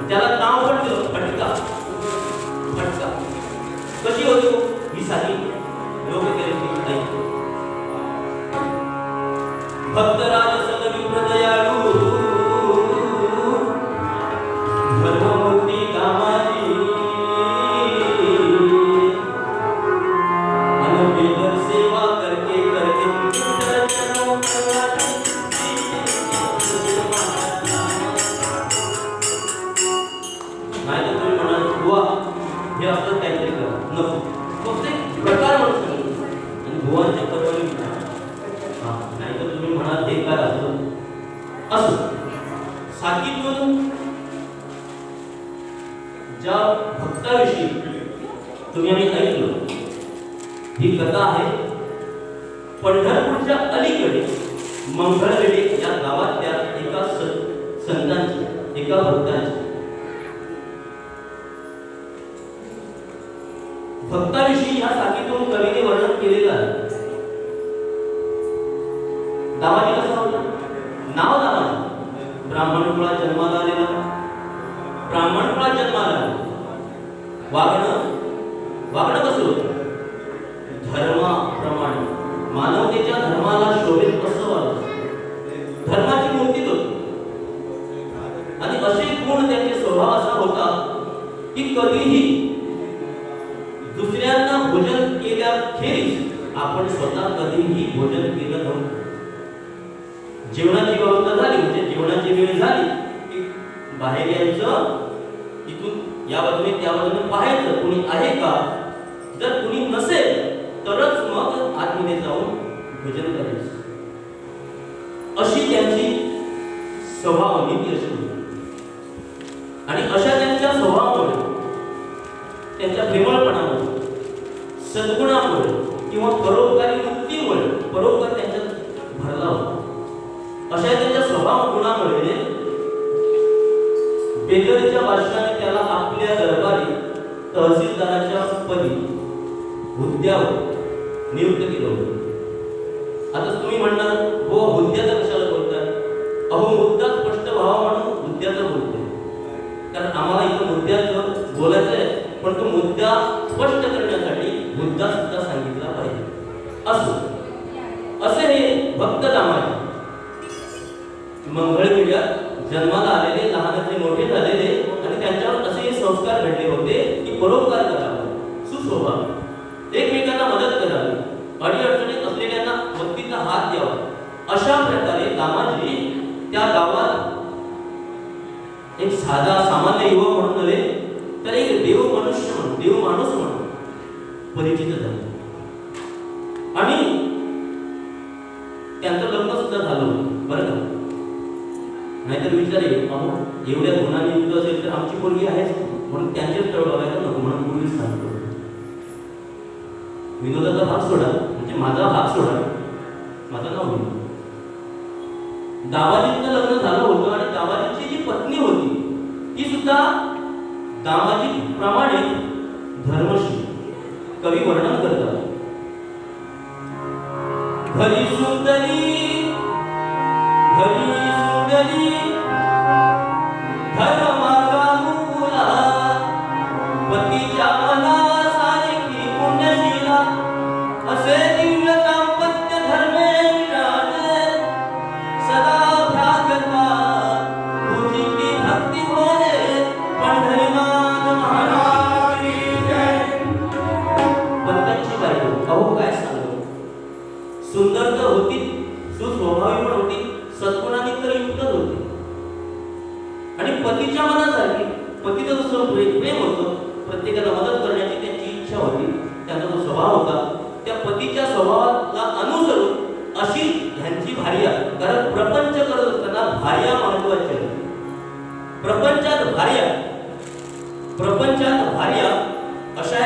S1: त्याला नाव पण दिलं फटका. फटका कशी होती ही साथी? लोककलेची. भक्तराज सदविप्र दयाळू धर्ममूर्ती कामाजी अनबेदर सेवा करके करके हे असं काहीतरी करा नको. फक्त एक प्रकार म्हणून सांगितलं आणि भुवांच्या परवानी नाही तर तुम्ही म्हणाल हे काय असं. साकीतून ज्या भक्ताविषयी तुम्ही आम्ही ऐकलं, ही कथा आहे पंढरपूरच्या अलीकडे मंगळवेढे या गावातल्या एका संतांची, एका भक्तांची. भक्ताविषयी या साखीतून कवीने वर्णन केलेलं आहे. दामाजी कसा होता? नाव दामाजी. ब्राह्मण कुळात जन्माला आलेला. ब्राह्मण कुळात जन्माला आलेला. वागणं कसं होतं? धर्माप्रमाणे मानवतेच्या धर्माला शोभेल असं वागणं. धर्माची मूर्तीच होती. आणि असे गुण त्यांचे स्वभाव असा होता की कधीही दुसऱ्यांना भोजन केल्याखेरीज आपण स्वतः कधीही भोजन केलं नव्हतं. जेवणाची व्यवस्था झाली म्हणजे जेवणाची वेळ झाली की बाहेर यायचं, इथून या बाजूने त्या बाजूने पाहायचं कोणी आहे का. जर कोणी नसेल तरच मग आतमध्ये जाऊन भोजन करायचं. अशी त्यांची स्वभाव नीती अशी होती. आणि अशा त्यांच्या स्वभावामुळे, त्यांच्या प्रेमळपणामुळे, सद्गुणामुळे किंवा परोपकारी वृत्तीमुळे परोपकार त्यांच्यात भरला होता. अशा त्यांच्या स्वभाव गुणामुळे बेदरच्या बादशाहाने त्याला आपल्या दरबारी तहसीलदाराच्या पदी हुद्द्यावर नियुक्त केलं होतं. आता तुम्ही म्हणणार हो हुद्द्याचं कशाला बोलतात? अहो मुद्दा स्पष्ट व्हावा म्हणून हुद्द्याचं बोलतोय. कारण आम्हाला इथं मुद्द्याचं बोलायचं आहे, पण तो मुद्दा स्पष्ट करण्यासाठी मुद्दा सुद्धा सांगितला पाहिजे. असे हे भक्त दामाजी मंगळवेढ्यात जन्माला आलेले, लहानाचे मोठे झालेले आणि त्यांच्यावर असे संस्कार घडले होते की परोपकार करावा, सुस्वभाव, एकमेकांना मदत करावी, अडीअडचणीत असलेल्यांना मदतीचा हात द्यावा. अशा प्रकारे दामाजी त्या गावात एक साधा सामान्य युवक म्हणून नव्हे तर एक देव मनुष्य म्हणून, देव माणूस म्हणून परिचित झाले. आणि त्यांचं लग्न सुद्धा झालं होतं बरं का. नाहीतर विचारे अहो एवढ्या गुणांनी युक्त असेल तर आमची मुलगी आहेच म्हणून त्यांचेच तळ बघायला नको म्हणून पूर्वीच सांगतो. विनोदाचा भाग सोडा, म्हणजे माझा भाग सोडा, माझं नाव विनोद. दामाजींचं लग्न झालं होतं आणि दामाजींची जी पत्नी होती ती सुद्धा दामाजी प्रमाणे धर्मशील. कवी वर्णन करतात. घरी सुंदरी धर्मानुकूला पतीच्या मनासारखी पुण्यशीला असे दिव्य दाम्पत्य धर्मे विराजे सदा भ्रागता तुझी की भक्ती भोले पंढरीनाथ महाराज की जय. पंतांची बायको अहो काय सांगू, सुंदर तर होती, सुस्वभावी पण होती, सद्गुणांनी तर युक्त होती आणि पतीच्या मनासारखी. पतीचं जसं प्रेम होतं, प्रत्येकाला मदत करण्याची त्यांची इच्छा होती, त्यांचा जो स्वभाव होता, त्या पतीच्या स्वभावाला अनुसरून अशी ह्यांची भार्या. कारण प्रपंच करत असताना भार्या महत्वाची आहे. प्रपंचात भार्या अशा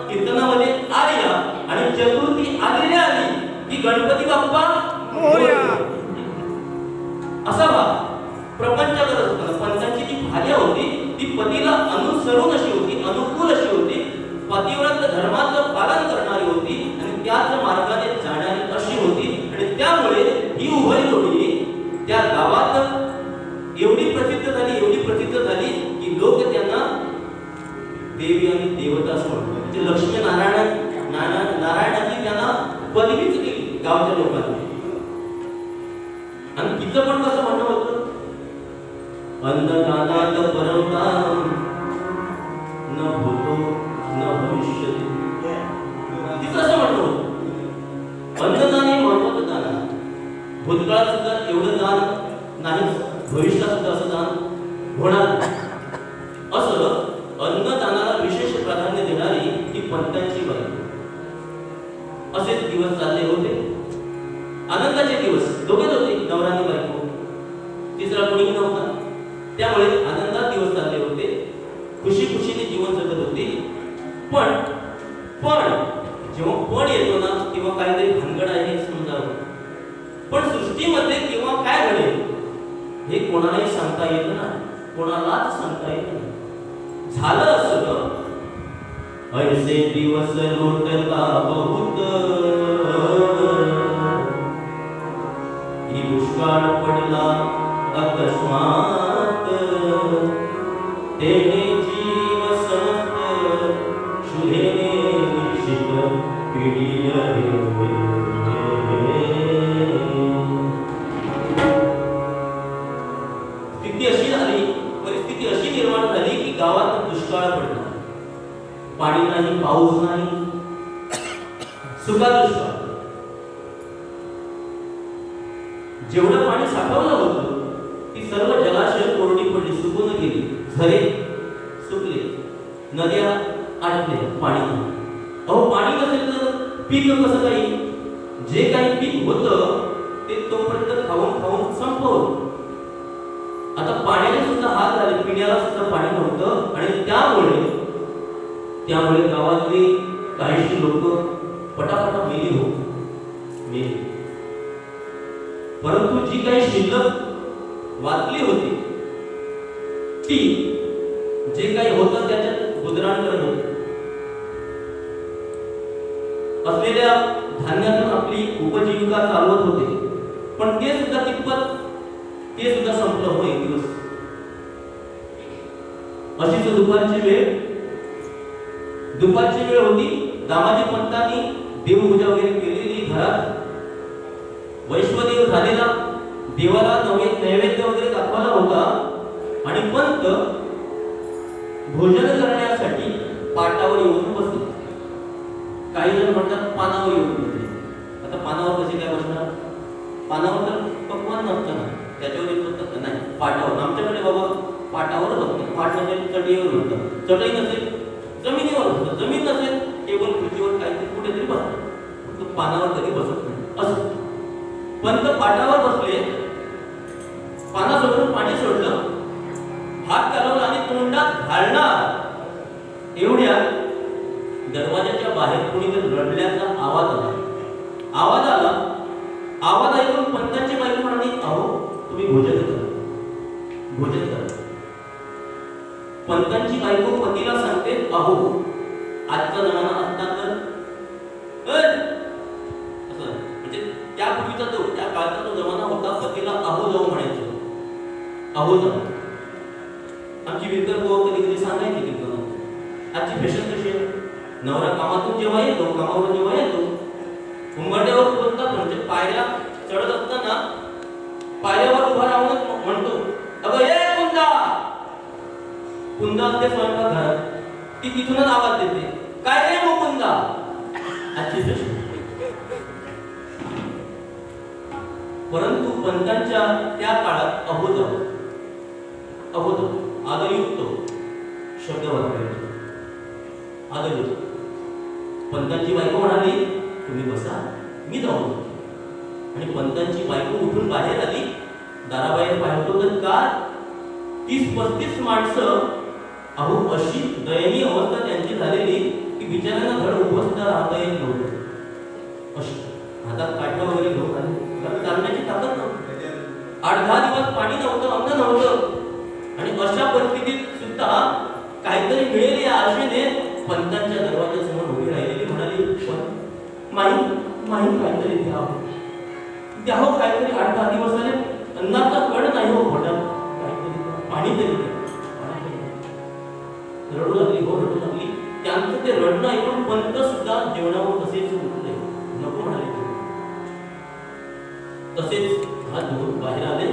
S1: कीर्तनामध्ये आर्या आणि चतुर्थी आलेल्या आली की गणपती बाप्पा मोरया असा भाग. प्रपंच करत असताना पंतांची जी भार्या होती ती पतीला अनुसरून अशी होती, अनुकूल अशी होती, पतिव्रत धर्माचं पालन करणारी होती आणि त्याच मार्गाने जाणारी अशी होती. आणि त्यामुळे ही उभय जोडी त्या गावात एवढी प्रसिद्ध झाली की लोक त्यांना देवी आणि देवता असं म्हणतात. म्हणजे लक्ष्मी नारायणाची त्यांना पदवीच दिली गावच्या लोकांनी. आणि तिचं पण कसं म्हणणं होतं, अन्नदानात परमदान न भूतो न भविष्यति. तिचं असं म्हणणं होतं, अन्नदान हे महत्वाचं दान आहे. भूतकाळात सुद्धा एवढं दान नाही, भविष्यात सुद्धा असं दान होणार नाही. असं अन्नदानाला विशेष प्राधान्य देणारी ही पंतांची बायको. असेच दिवस चालले होते, आनंदाचे दिवस. दोघेच होते, नवरा आणि बायको, तिसरा कोणी नव्हता. त्यामुळे आनंदात दिवस चालले होते, खुशीने जीवन जगत होते. पण जेव्हा पण येतो ना तेव्हा काहीतरी भानगड आहे हे समजावं. पण सृष्टीमध्ये केव्हा काय घडेल हे कोणालाही सांगता येत नाही, कोणालाच सांगता येत नाही. झालं असं, ऐसे दिवस लोटता बहुत, ही दुष्काळ पडला अकस्मात, तेने जीव समस्त शुभेने निश्चित पिढी आहे. परिस्थिती अशी निर्माण झाली की गावात दुष्काळ पडला. पाणी नाही, पाऊस नाही, सुका दुष्काळ. जेवढं पाणी साठवलं होतं ती सर्व जलाशय कोरडी पडली, सुकून गेली, झरे सुकले, नद्या आटल्या, पाणी नाही. अहो पाणी नसेल तर पीक कसं काही? जे काही पीक होतं ते तोपर्यंत खाऊन संपवलं. आता पाण्याचे सुद्धा हाल झाले, पिण्याला सुद्धा पाणी नव्हतं. आणि त्यामुळे गावातली काहीशी लोक पटापटा मेली. परंतु जी काही शिल्लक वाचली होती ती जे काही होतं त्याच्यात गुजराण करत होते. असलेल्या धान्यातून आपली उपजीविका चालवत होते. पण ते सुद्धा संपलं हो एक दिवस. अशीच दुपारची वेळ होती. दामाजी पंतांनी देवपूजा वगैरे केलेली, घरात वैश्वदेव झालेला, देवाला नैवेद्य वगैरे दाखवला होता. आणि पंत भोजन करण्यासाठी पाटावर येऊन बसले. काही जण म्हणतात पानावर येऊन बसले. आता पानावर कसे काय बसणार? पानावर तर पक्वान नसतं ना, त्याच्यावर येत होतं नाही, पाटावर. आमच्याकडे बाबा पाटावर बसतात. पाट नसेल चटईवर बसतात, चटई नसेल जमिनीवर बसतात, जमीन नसेल टेबल खुर्चीवर काहीतरी कुठेतरी बसतात. पानावर कधी बसत नाही. असं पंत पाटावर बसले, पानासोबत पाणी सोडलं, हात कालवला आणि तोंडात घालणार एवढ्या दरवाजाच्या बाहेर कोणीतरी रडल्याचा आवाज आला. आवाज आला. आवाज ऐकून पंतांची बायको म्हणाली, अहो तुम्ही भोजन करा, भोजन करा. पंतांची बायको पतीला सांगते, अहो आजचा जमाना असता तर असं म्हणजे त्यापूर्वीचा तो त्या काळचा तो जमाना होता, पतीला अहो जाऊ म्हणायचं, अहो जाऊ. आमची विरकर भाऊ कधी कधी सांगायची की आजची फॅशन कशी आहे, नवरा कामातून जेव्हा येतो, कामावरून जेव्हा येतो, उंबरट्यावर बोलतात म्हणजे पायऱ्या चढत असताना पायऱ्यावर उभा राहूनच म्हणतो, अगं ये कुंदा. कुंदा असते स्वयंपाकघरात, ती तिथूनच आवाज देते, काय रे मुकुंदा. आजची फॅशन. परंतु पंतांच्या त्या काळात अहो जाऊ, अहो जाऊ आदरयुक्त शब्द वापरायचे. आदरयुक्त. पंतांची बायको म्हणाली, तुम्ही बसा, मी जाऊ. आणि पंतांची बायको उठून बाहेर आली. दाराबाहेर पाहतो तर का 30-35 माणसं. अहो अशी दयनीय अवस्था त्यांची झालेली की बिचाऱ्यांना धड उभं सुद्धा राहता येत नव्हतं. अशी हातात काठ्या वगैरे घेऊन आले, चालण्याची ताकद नव्हती. 8-10 दिवस पाणी नव्हतं, अन्न नव्हतं. आणि अशा परिस्थितीत सुद्धा काहीतरी मिळेल या आशेने पंतांच्या दरवाजासमोर उभी राहिलेली म्हणाली, पण माही काहीतरी द्यावं, काहीतरी 8-10 दिवस झाले अन्नाचा कण नाही हो पोटात, काहीतरी पाणी तरी द्या. रडू लागली, हो रडू लागली. त्यांचं ते रडणं ऐकून पंत सुद्धा जेवणावर तसेच उठले, नको म्हणाले. तसेच हात धुवून बाहेर आले.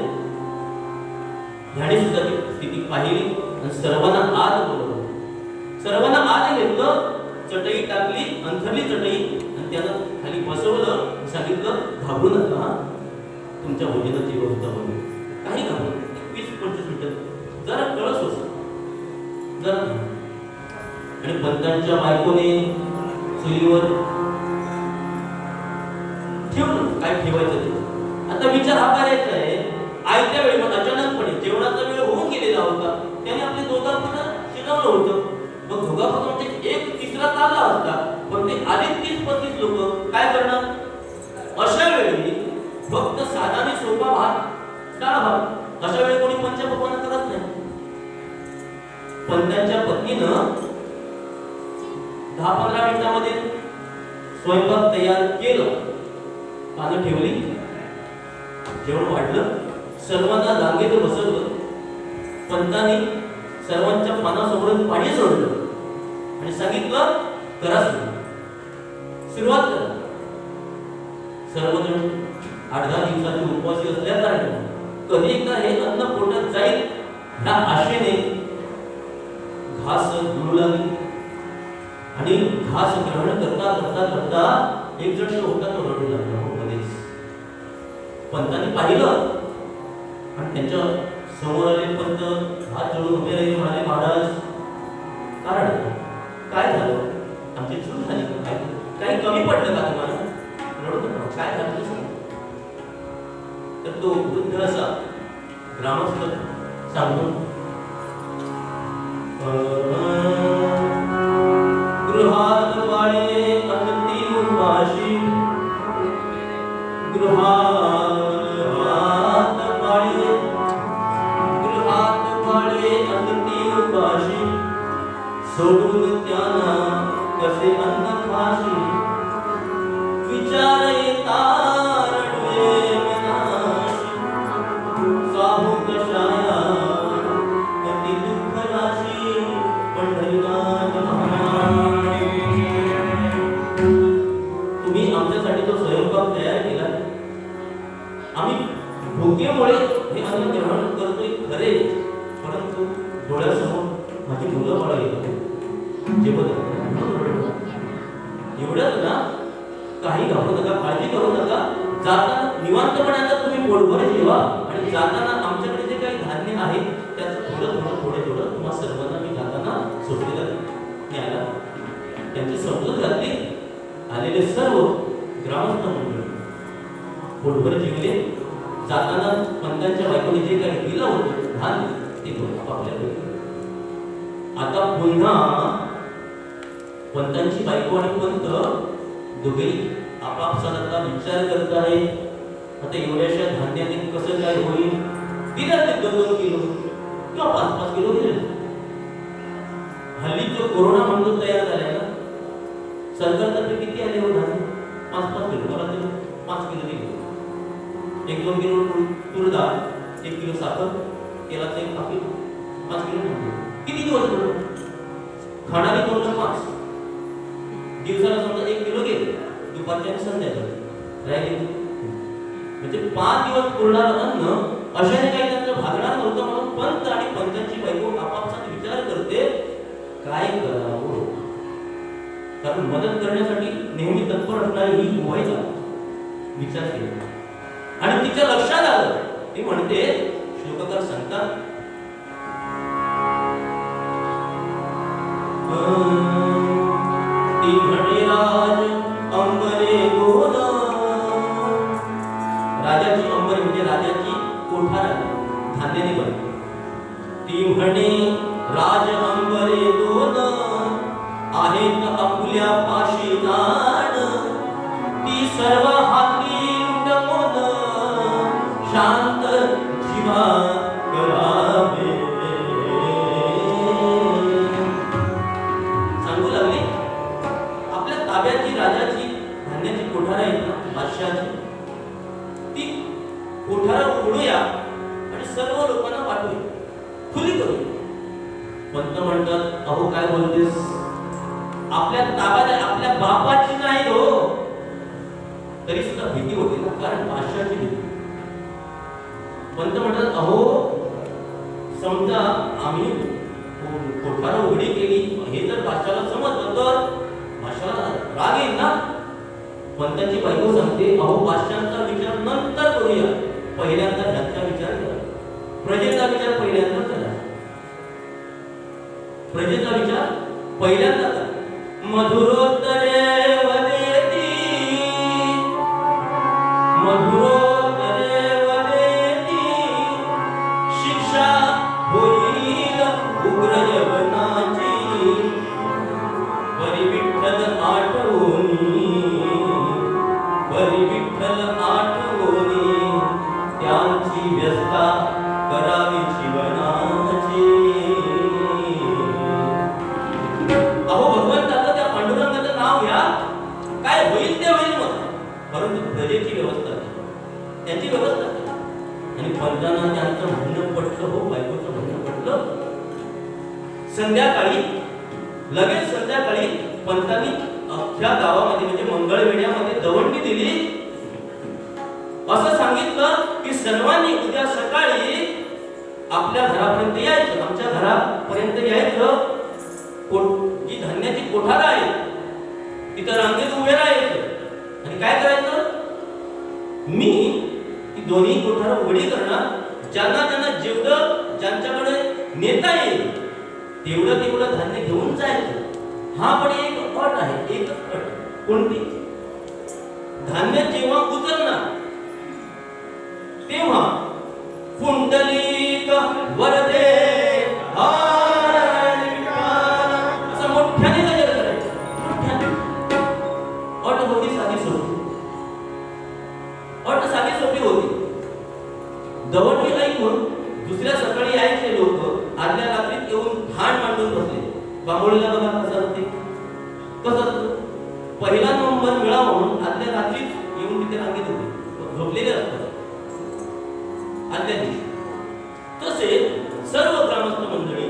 S1: ह्याने सुद्धा ती स्थिती पाहिली आणि सर्वांना आत बोलवलं. सर्वांना आत घेतलं, चटई टाकली, अंथरली चटई आणि त्याला खाली बसवलं. सांगितलं, घाबरू नका, तुमच्या भोजनाची व्यवस्था होईल. काही घाबरू, 20-25 मिनिटं जरा कळस होत जरा. आणि पंतांच्या बायकोने चुलीवर ठेवलं काय ठेवायचं ते. आता विचार हा करायचा आहे, आयत्या वेळी मग अचानकपणे जेवणाचा वेळ होऊन गेलेला होता, त्याने आपले दोघांना शिजवलं होतं. मग दोघांपासून म्हणजे 1/3 चालला असता, पण ते आले 30-35 लोक, काय करणार. अशा वेळी फक्त साधा आणि सोपा भात, डाळ भात, अशा वेळी कोणी पंचपक्वान्न करत नाही. पंतांच्या पत्नीनं 10-15 मिनिटांमध्ये स्वयंपाक तयार केलं, पानं ठेवली, जेवण वाढलं, सर्वांना रांगेत बसवलं. पंतांनी सर्वांच्या पानासमोरून पाणी सोडलं आणि सांगितलं, करा सुरुवात करा. सर्वजण 8-10 दिवसाचे उपवासी असल्या कारणाने कधी एकदा हे अन्न पोटात जाईल ह्या आशेने घास गिळू लागली. आणि घास ग्रहण करता करता करता एक जण जो होता तो रडू लागला मध्येच. पंतांनी पाहिलं आणि त्यांच्या समोर आले. पंत हात जोडून उभे राहिले, म्हणाले, महाराज कारण काय झालं, आमची चूक झाली का, काही कमी पडलं का तुम्हाला, रडू नका, काय झालं सांग. तर तो वृद्ध असा ग्रामस्थ सांगून, गृहात वाळे अगदी उपाशी, गृहात वाळे अगदी उपाशी, सोडून त्यांना कसे अन्न खाशी, विचार येता रडवे मनाशी, साहू कशाया अति दुःख राशी, पंढरीनाथ महाराज. तुम्ही आमच्यासाठी तो स्वयंपाक तयार केला, आम्ही भुकेमुळे हे अन्न ग्रहण करतोय खरे, परंतु डोळ्यासमोर माझी मुलं बाळा येत एवढंच ना, काही घाबरू नका, काळजी करू नका. जाताना निवांतपणाचा तुम्ही पोटभर जेवा आणि जाताना आमच्याकडे जे काही धान्य आहे त्याचं थोडं तुम्हा सर्वांना मी जाताना सोडलेलं न्यायला. त्यांची समजूत घातली. आलेले सर्व ग्रामस्थ मंडळी पोटभर जेवले. जाताना पंतांच्या बायकोने जे काही दिलं होतं धान्य ते आपल्याकडे. आता पुन्हा पंतांची बायको आणि पंत दोघे आपापसात आता विचार करत आहे, आता एवढ्याशा धान्याने कसं काय होईल. दिलं ते 2-2 किलो किंवा 5-5 किलो दिले. हल्ली जो कोरोना म्हणून तयार झालाय ना, सरकारतर्फे किती आले हो धान्य? 5-5 किलो. मला ते 5 किलो दिले. 1-2 किलो तूर डाळ, 1 किलो साखर, तेलाचं 1 पाकीट, 5 किलो धान्य. किती दिवस पडलो? खाणारी तोंड 5. दिवसाला समजा 1 किलो गेले, दुपारच्या आणि संध्याकाळी राहिले. म्हणजे 5 दिवस पुरणार अन्न अशाने काही त्यांना भागणार नव्हतं. म्हणून पंत आणि पंतांची बायको आपापसात विचार करते काय करावं. कारण मदत करण्यासाठी नेहमी तत्पर असणारी ही मोबाईलचा विचार केला आणि तिच्या लक्षात आलं. ती म्हणते, श्लोककार सांगतात, ती म्हणे राज अंबरे गोल. राजाची अंबर म्हणजे राजाची कोठार धान्याने बनते. ती म्हणे राज अंबरे दोन आहेत आपुल्या पाशी दाण. ती सर्व हाती लुटमोन शांत जीवा करावे. सांगू लागले, आपल्या ताब्याची राजाची धान्याची कोठार आहे ना, बादशहाची, ती कोठार उघडूया आणि सर्व लोकांना वाटूया, खुली करूया. पंत म्हणतात, अहो काय बोलतेस, आपल्या ताब्यात आपल्या बापाची नाही हो. तरी सुद्धा भीती होती ना, कारण बादशहाची भीती. पंत म्हणतात, अहो समजा आम्ही कोठार उघडी केली, हे जर बादशाला समजलं तर बादशाला राग येईल ना. पंतांची बायको सांगते, अहो बादशांचा विचार नंतर करूया, पहिल्यांदा ह्याचा विचार करा. प्रजेचा विचार पहिल्यांदा करा. प्रजेचा विचार पहिल्यांदा करा. मधुरोत्तरे वदेती, मधुरोत्तरे वदेती, शिक्षा होईल उग्र यवनाची. परी विठ्ठल आठवणी, परी विठ्ठल आठवणी, त्यांची व्यस्ता करावी जीवनाची. अहो भगवंताचं त्या पांडुरंगाचं नाव घ्या, काय होईल ते होईल मग, परंतु प्रजेची व्यवस्था, त्याची व्यवस्था. आणि पंतांना त्यांचं म्हणणं पटलं हो, बायकोचं म्हणणं पटलं. संध्याकाळी, लगेच संध्याकाळी पंतांनी अख्ख्या गावामध्ये म्हणजे मंगळवेढ्यामध्ये दवंडी दिली. असं सांगितलं की सर्वांनी उद्या सकाळी आपल्या घरापर्यंत यायचं, आमच्या घरापर्यंत यायचं. जी धान्याची कोठार आहे तिथं रांगेत उभे राहायचं आणि काय करायचं, मी ती दोन्ही कोठार उघडी करणार. ज्यांना ज्यांना जेवढं ज्यांच्याकडे नेता येईल तेवढं धान्य घेऊन जायचं. हा पण एक अट आहे, एकच अट. कोणती? धान्य जेव्हा उतरणार तेव्हा कुंडलिक वरदे असं मोठ्याने गजर करायचं. अट होती साधी सोपी, अट साधी सोपी होती. दवंडी ऐकून दुसऱ्या सकाळी यायचे लोक आदल्या रात्रीत येऊन ठाण मांडून बसले. बांबोळीला बघा कसं होते, कसं पहिला नंबर मिळावा म्हणून आदल्या रात्रीत येऊन तिथे रांगेत होते, झोपलेले असतात आदल्या दिवशी. तसे सर्व ग्रामस्थ मंडळी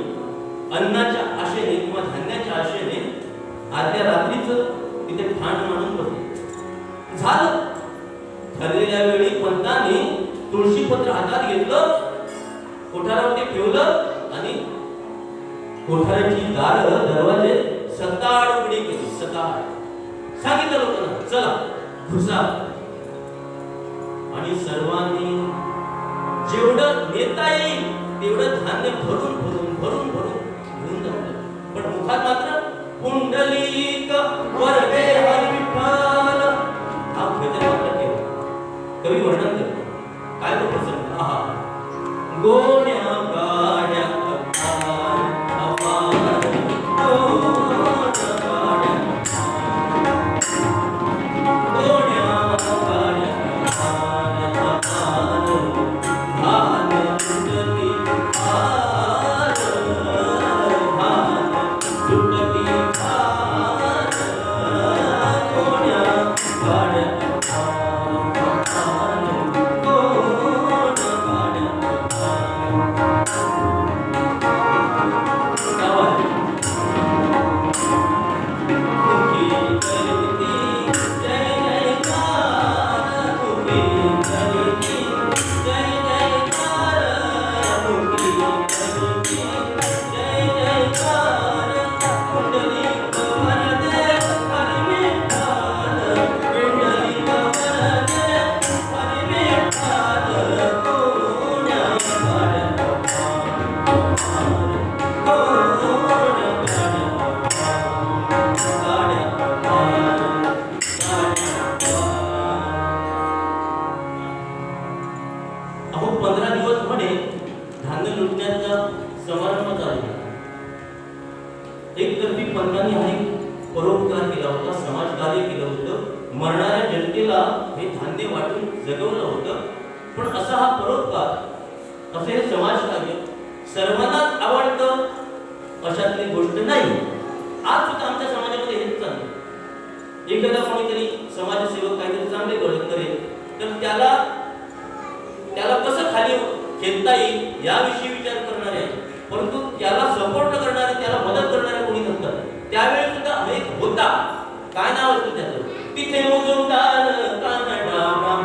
S1: अन्नाच्या आशेने किंवा धान्याच्या आशेने आदल्या रात्रीच तिथे ठाण मांडून बसले. झालं. ठरलेल्या वेळी पंतांनी तुळशीपत्र हातात घेतलं, कोठारावरती ठेवलं आणि कोठाराची दारं दरवाजे सताड उघडी केली. सताड सांगितलं लोकांना, चला घुसा. आणि सर्वांनी जेवढं नेता येईल तेवढं धान्य भरून भरून भरून भरून घेऊन जावं. पण मुखात मात्र कुंडलिक वरदे हरी विठ्ठल हा गजर मात्र ठेवा. कवी वर्णन करतो, काय तो प्रसंग. आहा, गोण्या गाड्या अपार अपार, गोण्या गाड्या कार्य केलं होतं, मरणाऱ्या जनतेला हे धान्य वाटून जगवलं होतं. पण असा हा परोपकार, असे हे समाजकार्य सर्वांनाच आवडतं अशातली गोष्ट नाही. आज सुद्धा आमच्या समाजामध्ये हेच चाललं. एखादा कोणीतरी समाजसेवक काहीतरी चांगले करेल तर त्याला कसं खाली खेळता येईल याविषयी विचार करणारे आहे. परंतु त्याला सपोर्ट करणारे, त्याला मदत करणारे कोणी नसतात. त्यावेळी सुद्धा एक होता, काय नाव असतं त्याचं, तिथे मुजुमदार कानडा ब्राह्मण.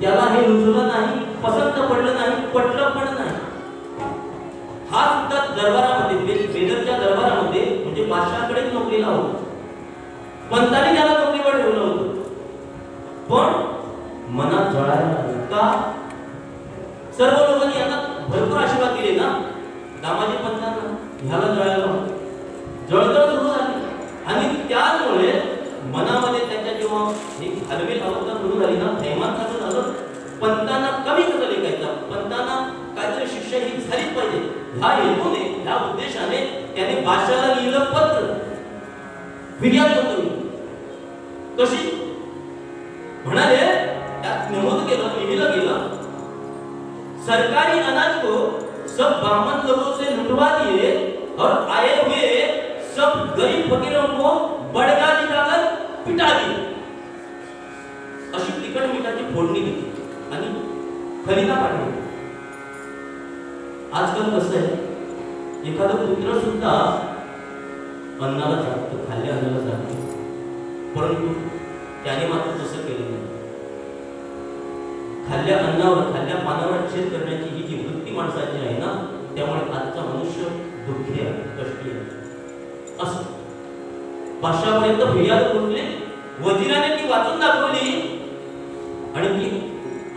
S1: त्याला हे रुचलं नाही, पसंत पडलं नाही, पटलं पण नाही. हा सुद्धा दरबारामध्ये, बेदरच्या दरबारामध्ये म्हणजे बादशाहाकडे नोकरीला होता. पंतांनी त्याला नोकरीवर ठेवलं होतं. पण मनात जळायला का? सर्व लोकांनी यांना भरपूर आशीर्वाद दिले ना, दामाजी पंतांना ह्याला जळायला जळजळ सुरू झाली. आणि त्यामुळे मनामध्ये त्याच्या जेव्हा एक हलवेल अवस्था सुरू झाली ना, थैमान कसं झालं, पंतांना कमी कसं लेखायचा, पंतांना काहीतरी शिक्षा ही झालीच पाहिजे ह्या हेतूने, ह्या उद्देशाने त्याने बादशाहाला लिहिलं पत्र, फिर्याद नोंदवली. कशी म्हणाले, त्यात नमूद केलं, लिहिलं गेलं, सरकारी अनाज को सब ब्राह्मण लोगों से लुटवा दिए और आए हुए सब गरीब फकीरों को बड़गा दिखाकर पिटा दी. अशी तिखट मिठाची फोडणी दिली आणि खलिता पाठवली. आजकाल कसं आहे, एखादा पुत्र सुद्धा अन्नाला जातो, खाल्ल्या अन्नाला जातो, परंतु त्याने मात्र तसं केलं नाही. खाल्ल्या अन्नावर, खाल्ल्या पानावर छेद करण्याची ही जी वृत्ती माणसाची आहे ना, त्यामुळे आजचा मनुष्य दुःखी आहे, कष्टी आहे. असं बादशाहापर्यंत फिर्याद पोहोचली, वजिराने ती वाचून दाखवली आणि ती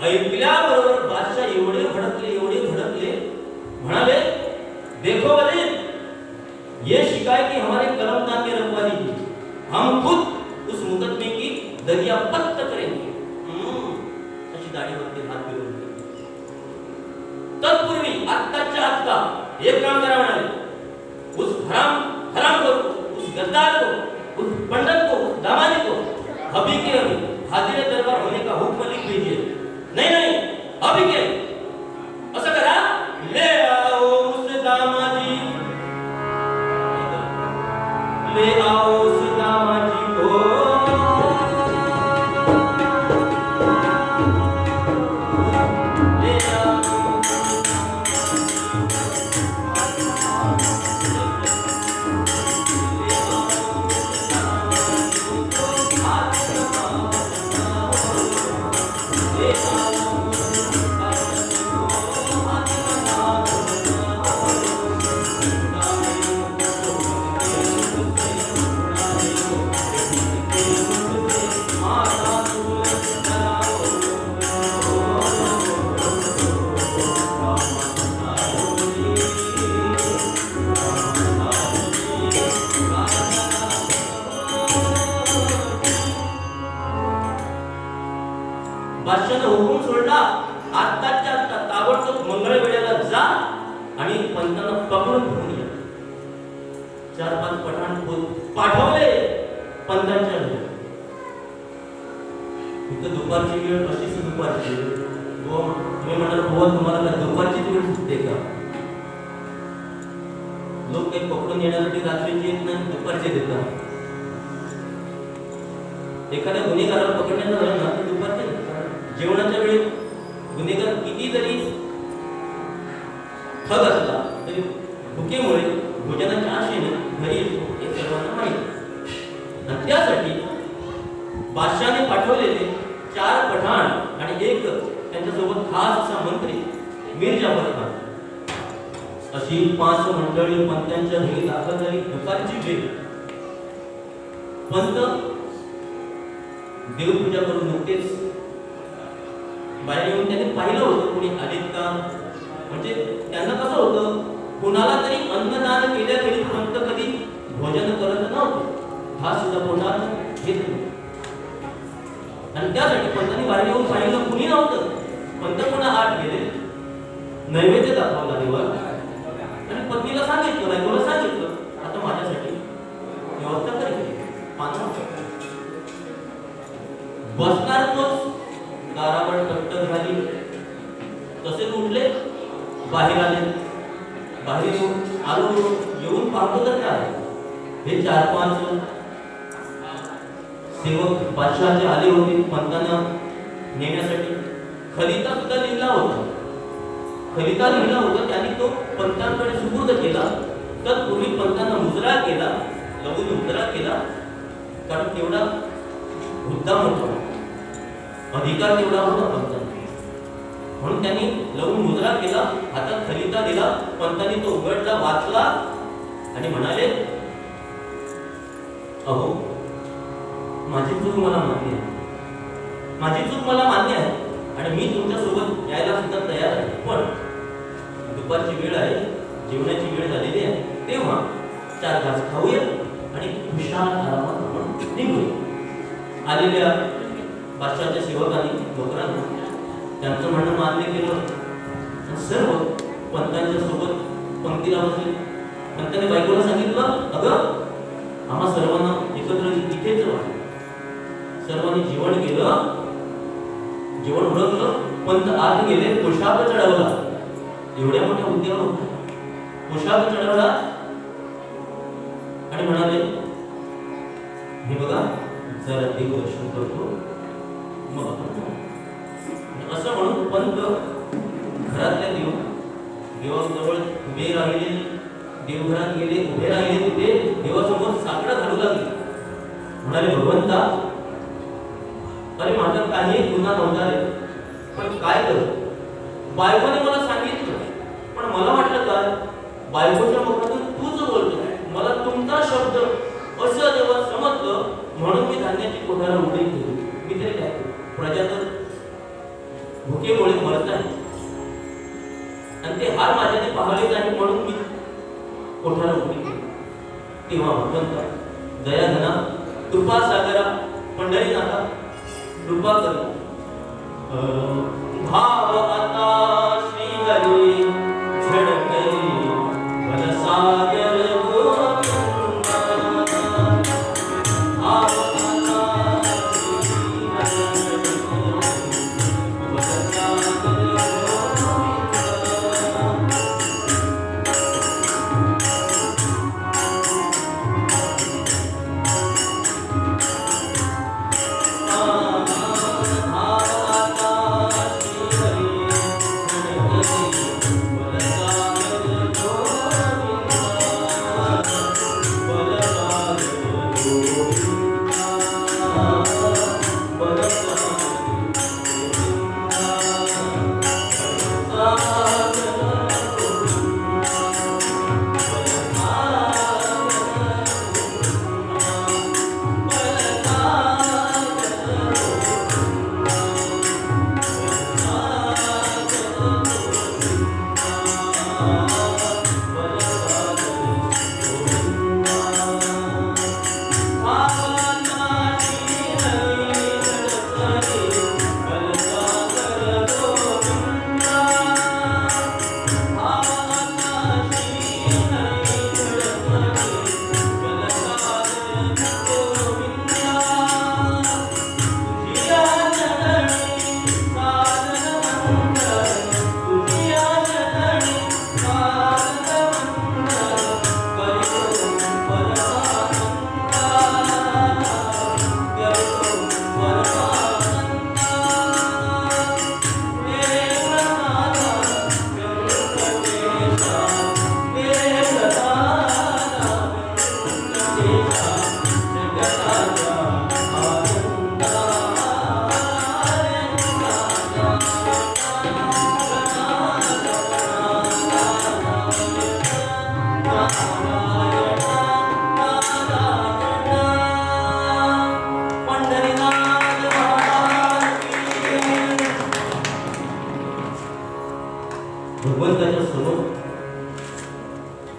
S1: ऐकल्याबरोबर बादशाह एवढे भडकले, म्हणाले, देखो वजीर, ये शिकायत हमारे कलमदान ने रखवा दी, हम खुद उस मुकदमे की दरियापत्त करेंगे. अशी दाढीवरती हात फिरवून तत्पूर्वी आत्ताच्या आत्ता एक काम करा म्हणाले, उस हराम को, उस गद्दार को, उस पंडित को, उस दामाजी को अभी के अभी हाजिर दरबार होने का हुक्म लिख दीजिए. नहीं, अभी के असं करा, ले आओ उस दामाजी, ले आओ उस दामाजी को, ले आओ. बादशाहने हुकूम सोडला, आत्ताच्या आत्ता ताबडतोब मंगळवेढ्याला जा आणि पंतांना पकडून घेऊन या. 4-5 पठाण पाठवले पंतांच्या घरी. इथं दुपारची वेळ कशीच दुपारची वेळ. मी म्हणाल, बुवा तुम्हाला काय दुपारची वेळ सुचते का? लोक काही पकडून येण्यासाठी रात्रीची येत नाही, दुपारचे देतात. एखाद्या गुन्हेगाराला पकडण्याचं झालं ना, तर दुपारचे देतात. जेवणाच्या वेळी गुन्हेगार किती जरी ठग असला तरी भुकेमुळे, भोजनाच्या आशेने घरी येतो, हे सर्वांना माहिती. आणि त्यासाठी बादशाहने पाठवलेले 4 पठाण आणि एक त्यांच्यासोबत खास असा मंत्री मीर जाफर खान अशी 5 मंडळी पंतांच्या घरी दाखल झाली. दुपारची वेळ. पंत देवपूजा करून नुकतेच बाहेर येऊन त्यांनी पाहिलं होतं कोणी आलेत का. म्हणजे त्यांना कसं होतं, कोणाला तरी अन्नदान केल्या तरी पंत कधी भोजन करत नव्हते, हा सुद्धा पोटात घेत नव्हते. आणि त्यासाठी पंतांनी बाहेर येऊन पाहिलं कुणी नव्हतं. पंत पुन्हा आत गेले, नैवेद्य दाखवला देवाला आणि पत्नीला सांगितलं, बायकोला सांगितलं, आता माझ्यासाठी व्यवस्था करेल. बसणार तोच दारावर टकटक झाली. तसेच उठले, बाहेर आले. बाहेर येऊन पाहतो तर काय, हे 4-5 सेवक बादशहाचे आले होते पंतांना नेण्यासाठी. खलिता सुद्धा लिहिला होता. खलिता लिहिला होता, त्यांनी तो पंतांकडे सुपूर्द केला. तत्पूर्वी पंतांना मुजरा केला, लवून मुजरा केला, कारण तेवढा मुद्दाम होता, अधिकार तेवढा होता पंतांना. म्हणून त्यांनी लवून मुजरा केला, हातात खलिता दिला. पंतांनी तो उघडला, वाचला आणि म्हणाले, अहो माझी चूक मला मान्य आहे, माझी चूक मला मान्य आहे आणि मी तुमच्या सोबत यायला सुद्धा तयार आहे. पण दुपारची वेळ आहे, जेवणाची वेळ झालेली आहे, तेव्हा 4 घास खाऊया आणि खुशाल आरामात आपण निघूया. आलेल्या बादशहाच्या सेवकांनी नोकरांनी त्यांचं म्हणणं मान्य केलं. सर्व पंतांच्या सोबत पंक्तीला बसले. पंतांनी बायकोला सांगितलं, अगं आम्हा सर्वांना एकत्र इथेच वाटलं. सर्वांनी जेवण केलं, जेवण उरकलं. पंत आत गेले, पोशाख चढवला. एवढ्या मोठ्या उद्यावर होता, पोशाख चढवला आणि म्हणाले, हे बघा जरा देव दर्शन करतो मग आपण. असं म्हणून पंत घरातल्या देवाजवळ उभे राहिले. देवघरात गेले, उभे राहिले. तिथे देवासमोर साकडं घालू लागले. म्हणाले, भगवंता अरे माझा काही गुन्हा नव्हता रे, पण काय करू, बायकोने मला सांगितलं, पण मला वाटलं काय बायकोच्या मुखातून तूच बोलतो, मला तुमचा शब्द असं जेव्हा समजलं म्हणून मी धान्याची कोठार उघडी केली. मी तरी काय करू, प्रजा तर भुकेमुळे मरत आहे आणि ते हार माझ्याने पाहले नाही म्हणून मी कोठार उघडी केली. तेव्हा भगवंता दयाधना, कृपा सागरा, पंढरीनाथा कृपा कर. भाव आता श्री हरी झडकई वनसागर गोविंदा. भाव आता श्री हरी वनसागर गोविंदा.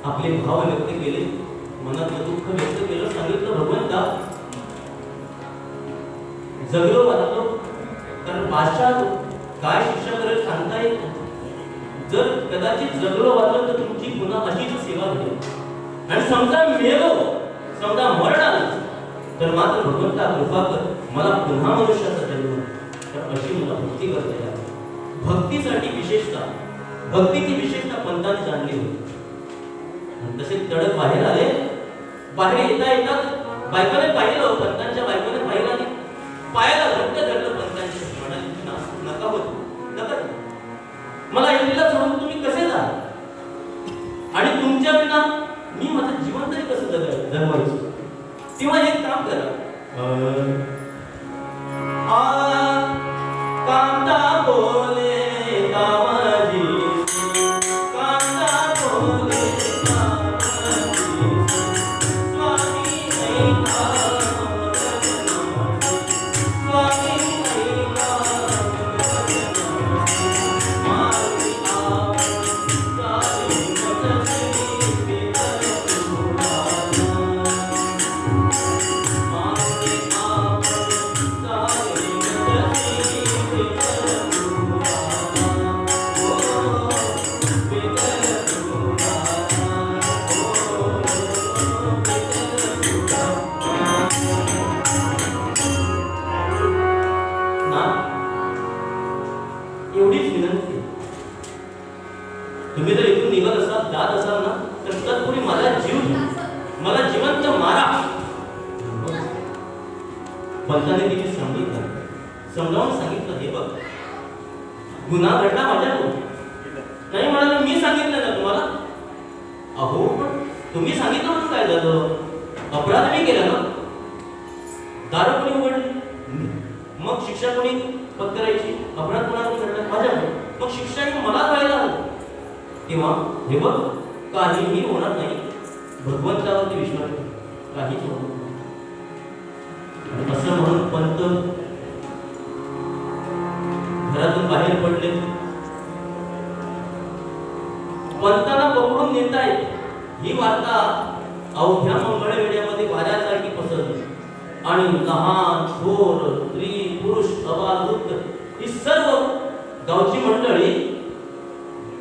S1: आपले भाव व्यक्त केले, मनातलं दुःख व्यक्त केलं, सांगितलं भगवंता जगलो वाचलो, कारण बादशाह काय शिक्षा करेल सांगता येत नाही. जर कदाचित जगलो वाचलो तर तुमची पुन्हा अशीच सेवा घडेल, आणि समजा मेलो, समजा मरण आलं तर मात्र भगवंता कृपा कर, मला पुन्हा मनुष्याचा जन्म, तर अशी मला भक्ती करता यावी. भक्तीसाठी विशेषतः, भक्तीची विशेषतः पंतांनी जाणली होती. आणि तसे तडक बाहेर आले. बाहेर येता येता बायकोने पाहिलं, पंतांच्या बायकोने पाहिलं आणि पायाला घट्ट धरलं. पंतांच्या म्हणाले नका होत, नका, मला इंडियाला सोडून तुम्ही कसे जा, आणि तुमच्या विना मी माझं जीवन तरी कसं जगवायचं. तेव्हा एक काम करा, कांदा बोले कामाजी, कांदा बोले कामाजी, स्वामी नाही काम करना, स्वामी नाही काम करना, मारी आपण सारी मतसी बिगर तुराना, मारी आपण सारी मतसी बिगर तुराना, ओ बिगर तुराना, ओ बिगर तुराना. ना एवढीच विनंती, तुम्ही जर इथून निघत असाल, जात असाल ना, तर तत्पूर्वी मला जीव घ्या, मला जिवंत मारा. पंताने तिने सांगितलं, समजावून सांगितलं, हे बघ गुन्हा घडला माझ्याकडून. नाही म्हणाला, मी सांगितलं ना तुम्हाला. अहो पण तुम्ही सांगितलं म्हणून काय झालं, अपराध मी केला ना, दारू कोणी उघडली, मग शिक्षा कोणी पत्करायची, अपराध कोणाकडून घडला, माझ्याकडे, मग शिक्षा ही मला व्हायला हवी. तेव्हा हे बघ काहीही होणार नाही, भगवंतावरती विश्वास ठेव, काहीच होणार नाही. असं म्हणून पंत घरातून बाहेर पडले. पंतांना पकडून नेतायत ही वार्ता अवघ्या मंगळवेढ्यामध्ये वाऱ्यासारखी पसरली, आणि लहान थोर स्त्री पुरुष अबाल वृद्ध ही सर्व गावची मंडळी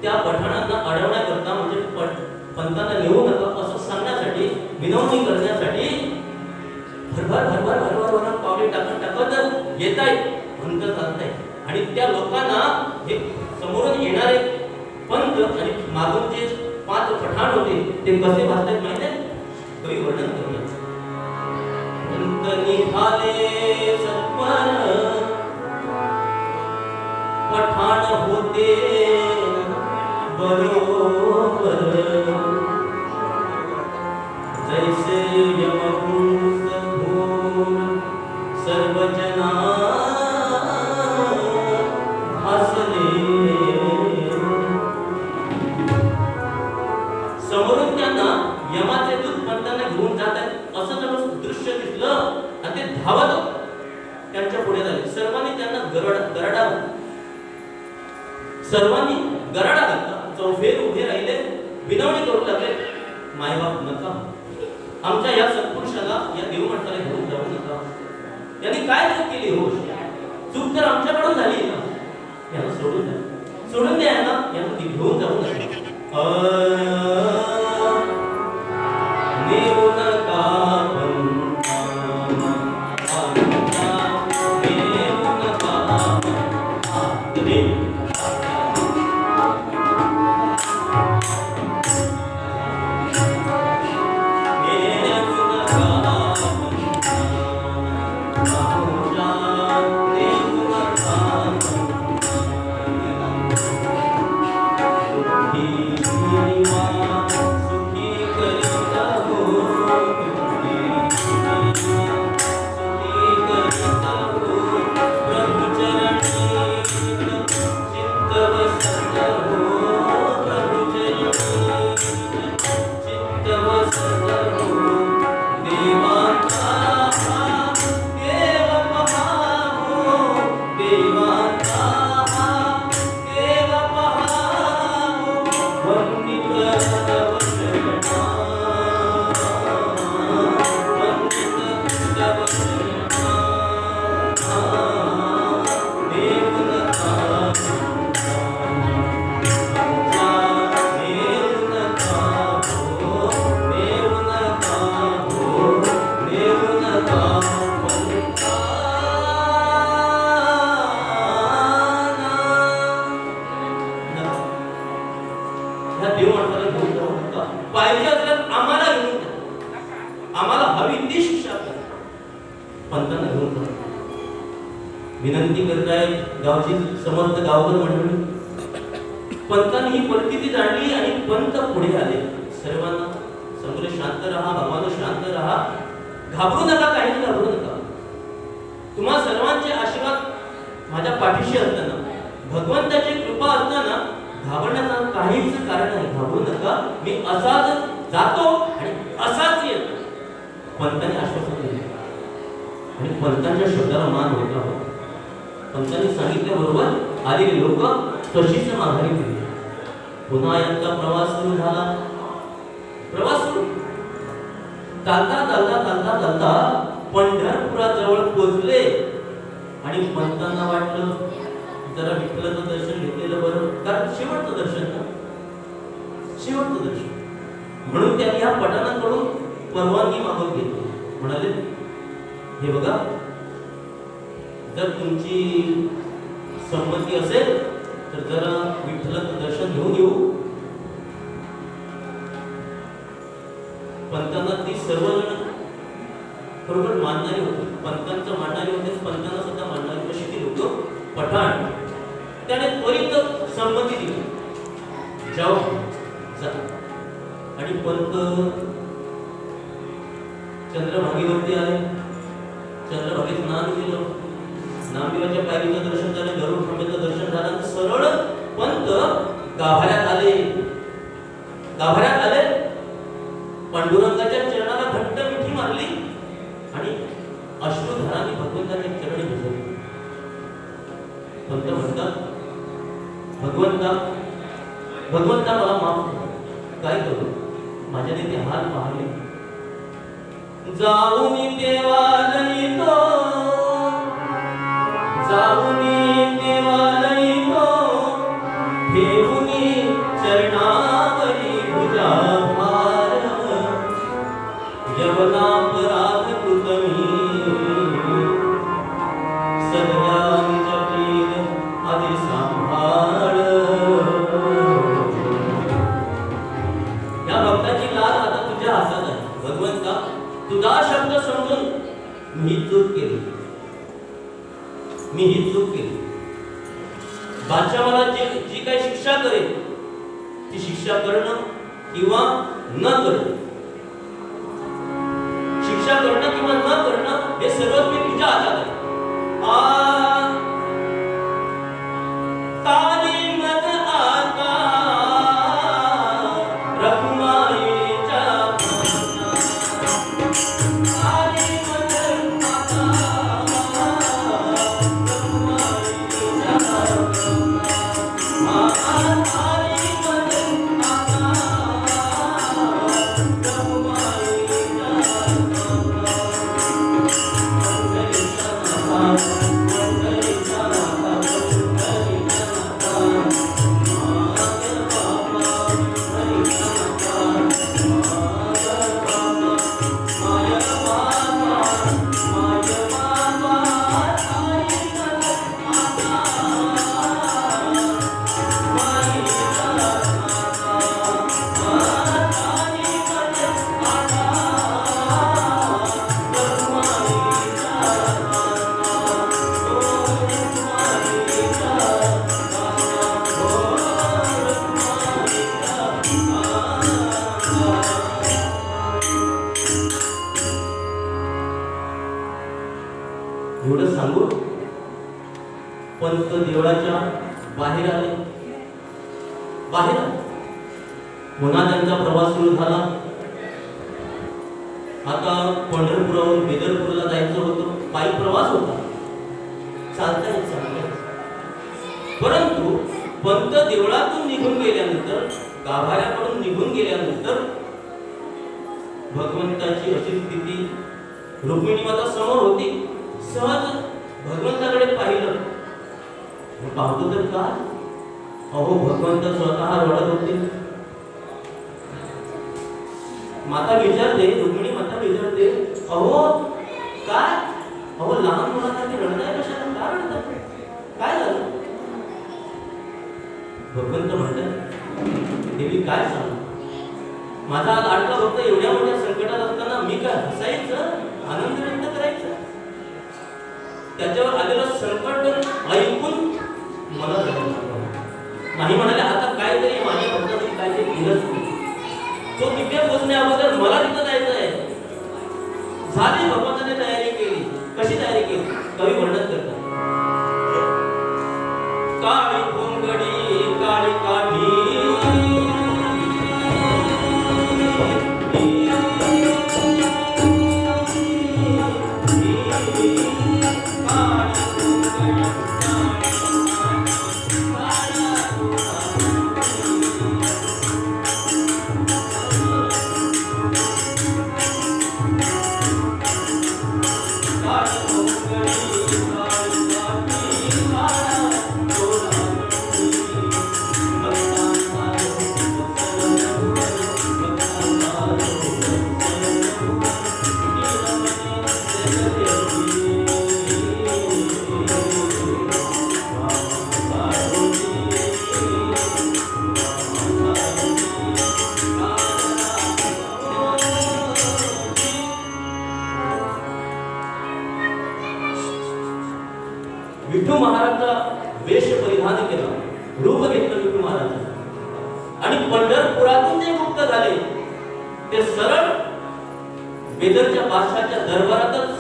S1: त्या पठाणांना अडवण्याकरता, म्हणजे पंतांना नेऊ नका असं सांगण्यासाठी, विनवणी करण्यासाठी भरभर भरभर भरभर भरभर पावले टाकत टाकत येत आहेत, पंत चालताय. आणि त्या लोकांना हे समोरून येणारे पंत आणि मागून जे 5 पठाण होते ते कसे भासतात माहिती आहे, कवी वर्णन करूया. पंत निघाले सत्पर, पठाण होते बरोबर, जैसे यमभूत घोर सर्व जना हसले. समोरून त्यांना यमाचे दूत पंतांना घेऊन जात आहेत असं जर दृश्य दिसलं, आणि ते धावत त्यांच्या पुढे झाले. सर्वांनी त्यांना गरडा, सर्वांनी गराडा घातला, चौफेर उभे राहिले, विनवणी करू लागले, मायबाप नका, आमच्या या सत्पुरुषाला, या देवमाणसाला घेऊन जाऊ नका. यांनी काय चूक केली, हो चूक तर आमच्याकडून झाली ना, यांना सोडून द्या, सोडून द्या यांना, यांना घेऊन जाऊ नका. नेऊ नका He पंतांना घेऊन जा. विनंती करताय गावची समर्थ गावकर मंडळी. पंतांनी ही परिस्थिती जाणली आणि पंत पुढे आले. सर्वांना समोर शांत राहा, भगवान शांत राहा, घाबरू नका, काहीच घाबरू नका. तुम्हा सर्वांचे आशीर्वाद माझ्या पाठीशी असताना, भगवंताची कृपा असताना घाबरण्याचं काहीच कारण नाही. घाबरू नका, मी असाच जातो आणि असाच येतो. पंतांनी आश्वासन दिले आणि पंतांच्या शब्दाला मान होता. पंतांनी सांगितल्याबरोबर आलेली लोक तशीच माघारी गेली. पुन्हा यांचा प्रवास सुरू झाला. प्रवास सुरू चालता चालता चालता चालता पंढरपुराजवळ पोहोचले आणि पंतांना वाटलं जरा विठ्ठलाचं दर्शन घेतलेलं बरं, कारण शेवटचं दर्शन ना, शेवटचं दर्शन. म्हणून त्यांनी ह्या पठाणाकडून परवानगी मागून घेतली. म्हणाले, हे बघा, जर तुमची संमती असेल तर जरा विठ्ठलाचं दर्शन घेऊन येऊ. पंतांना ती सर्वजण बरोबर मानणारी होती. पंतांचं मानणारी होते, पंतांना सुद्धा मानणारी कशी ती लोक पठाण. त्याने त्वरित संमती दिली, जाऊ जा. आणि पंत चंद्रभागेवरती आले. चंद्रभागेत स्नान केलं, नामदेवाच्या पायरीचं दर्शन झालं, गरुड खांबेचं दर्शन झालं. सरळ पंत गाभाऱ्यात आले. गाभाऱ्यात आले, पांडुरंगाच्या चरणाला घट्ट मिठी मारली आणि अश्रुधारांनी भगवंताच्या चरणी भिजवली. पंत म्हणतात, भगवंता भगवंता मला माफ कर. काय करू, माझ्याने ते हाल पाहिले. जाऊनी देवालयी तो, जाऊनी देवालयी तो, ठेवूनी चरणावरी भुजा भार. यवनापराध कृतमी सगळ्या जपील आधी सांभाळ. या भक्ताची लाल आता तुझ्या हातात आहे. भगवंता, तुझा शब्द समजून मी चूक केली, मी ही चूक केली. बादशाह मला जी काही शिक्षा करेल ती शिक्षा करणं किंवा न करणं, शिक्षा करणं किंवा न करणं हे सर्व मी तुझ्या हातात आहे. एवढं सांगू पंत देवळाच्या बाहेर आले. बाहेर पुन्हा त्यांचा प्रवास सुरू झाला. आता पंढरपुरावरून बेदरपूरला जायचं होतं. पायी प्रवास होता, चालता येत चालता. परंतु पंत देवळातून निघून गेल्यानंतर, गाभाऱ्याकडून निघून गेल्यानंतर भगवंताची अशी स्थिती, रुक्मिणी माता समोर होती. सहज भगवंताकडे पाहिलं. पाहतो तर का, अहो भगवंत स्वतः रडत होते. माता विचारते, रुक्मिणी माता विचारते, अहो काय, अहो लहान मुलांसाठी रडताय कशाला, का रडताय, काय झालं? भगवंत म्हणतात, देवी काय सांगू, माझा लाडका भक्त एवढ्या मोठ्या संकटात असताना मी काय हसायचं, आनंद व्यक्त करायचा? त्याच्यावर आलेलं संकट ऐकून मला नाही म्हणाले, आता काहीतरी माझ्या भक्ताची काहीतरी केलंच नाही. तो तिथे पोहोचण्या अगोदर मला तिथं जायचं आहे. झाली भगवंताने तयारी केली. कशी तयारी केली? कवी वर्णन करतात. काळी घोंगडी काळी काठी विठू महाराजचा वेश परिधान केला, रूप घेतलं विठू महाराज आणि पंढरपुरातून जे मुक्त झाले ते सरळ बेदरच्या बादशाच्या दरबारातच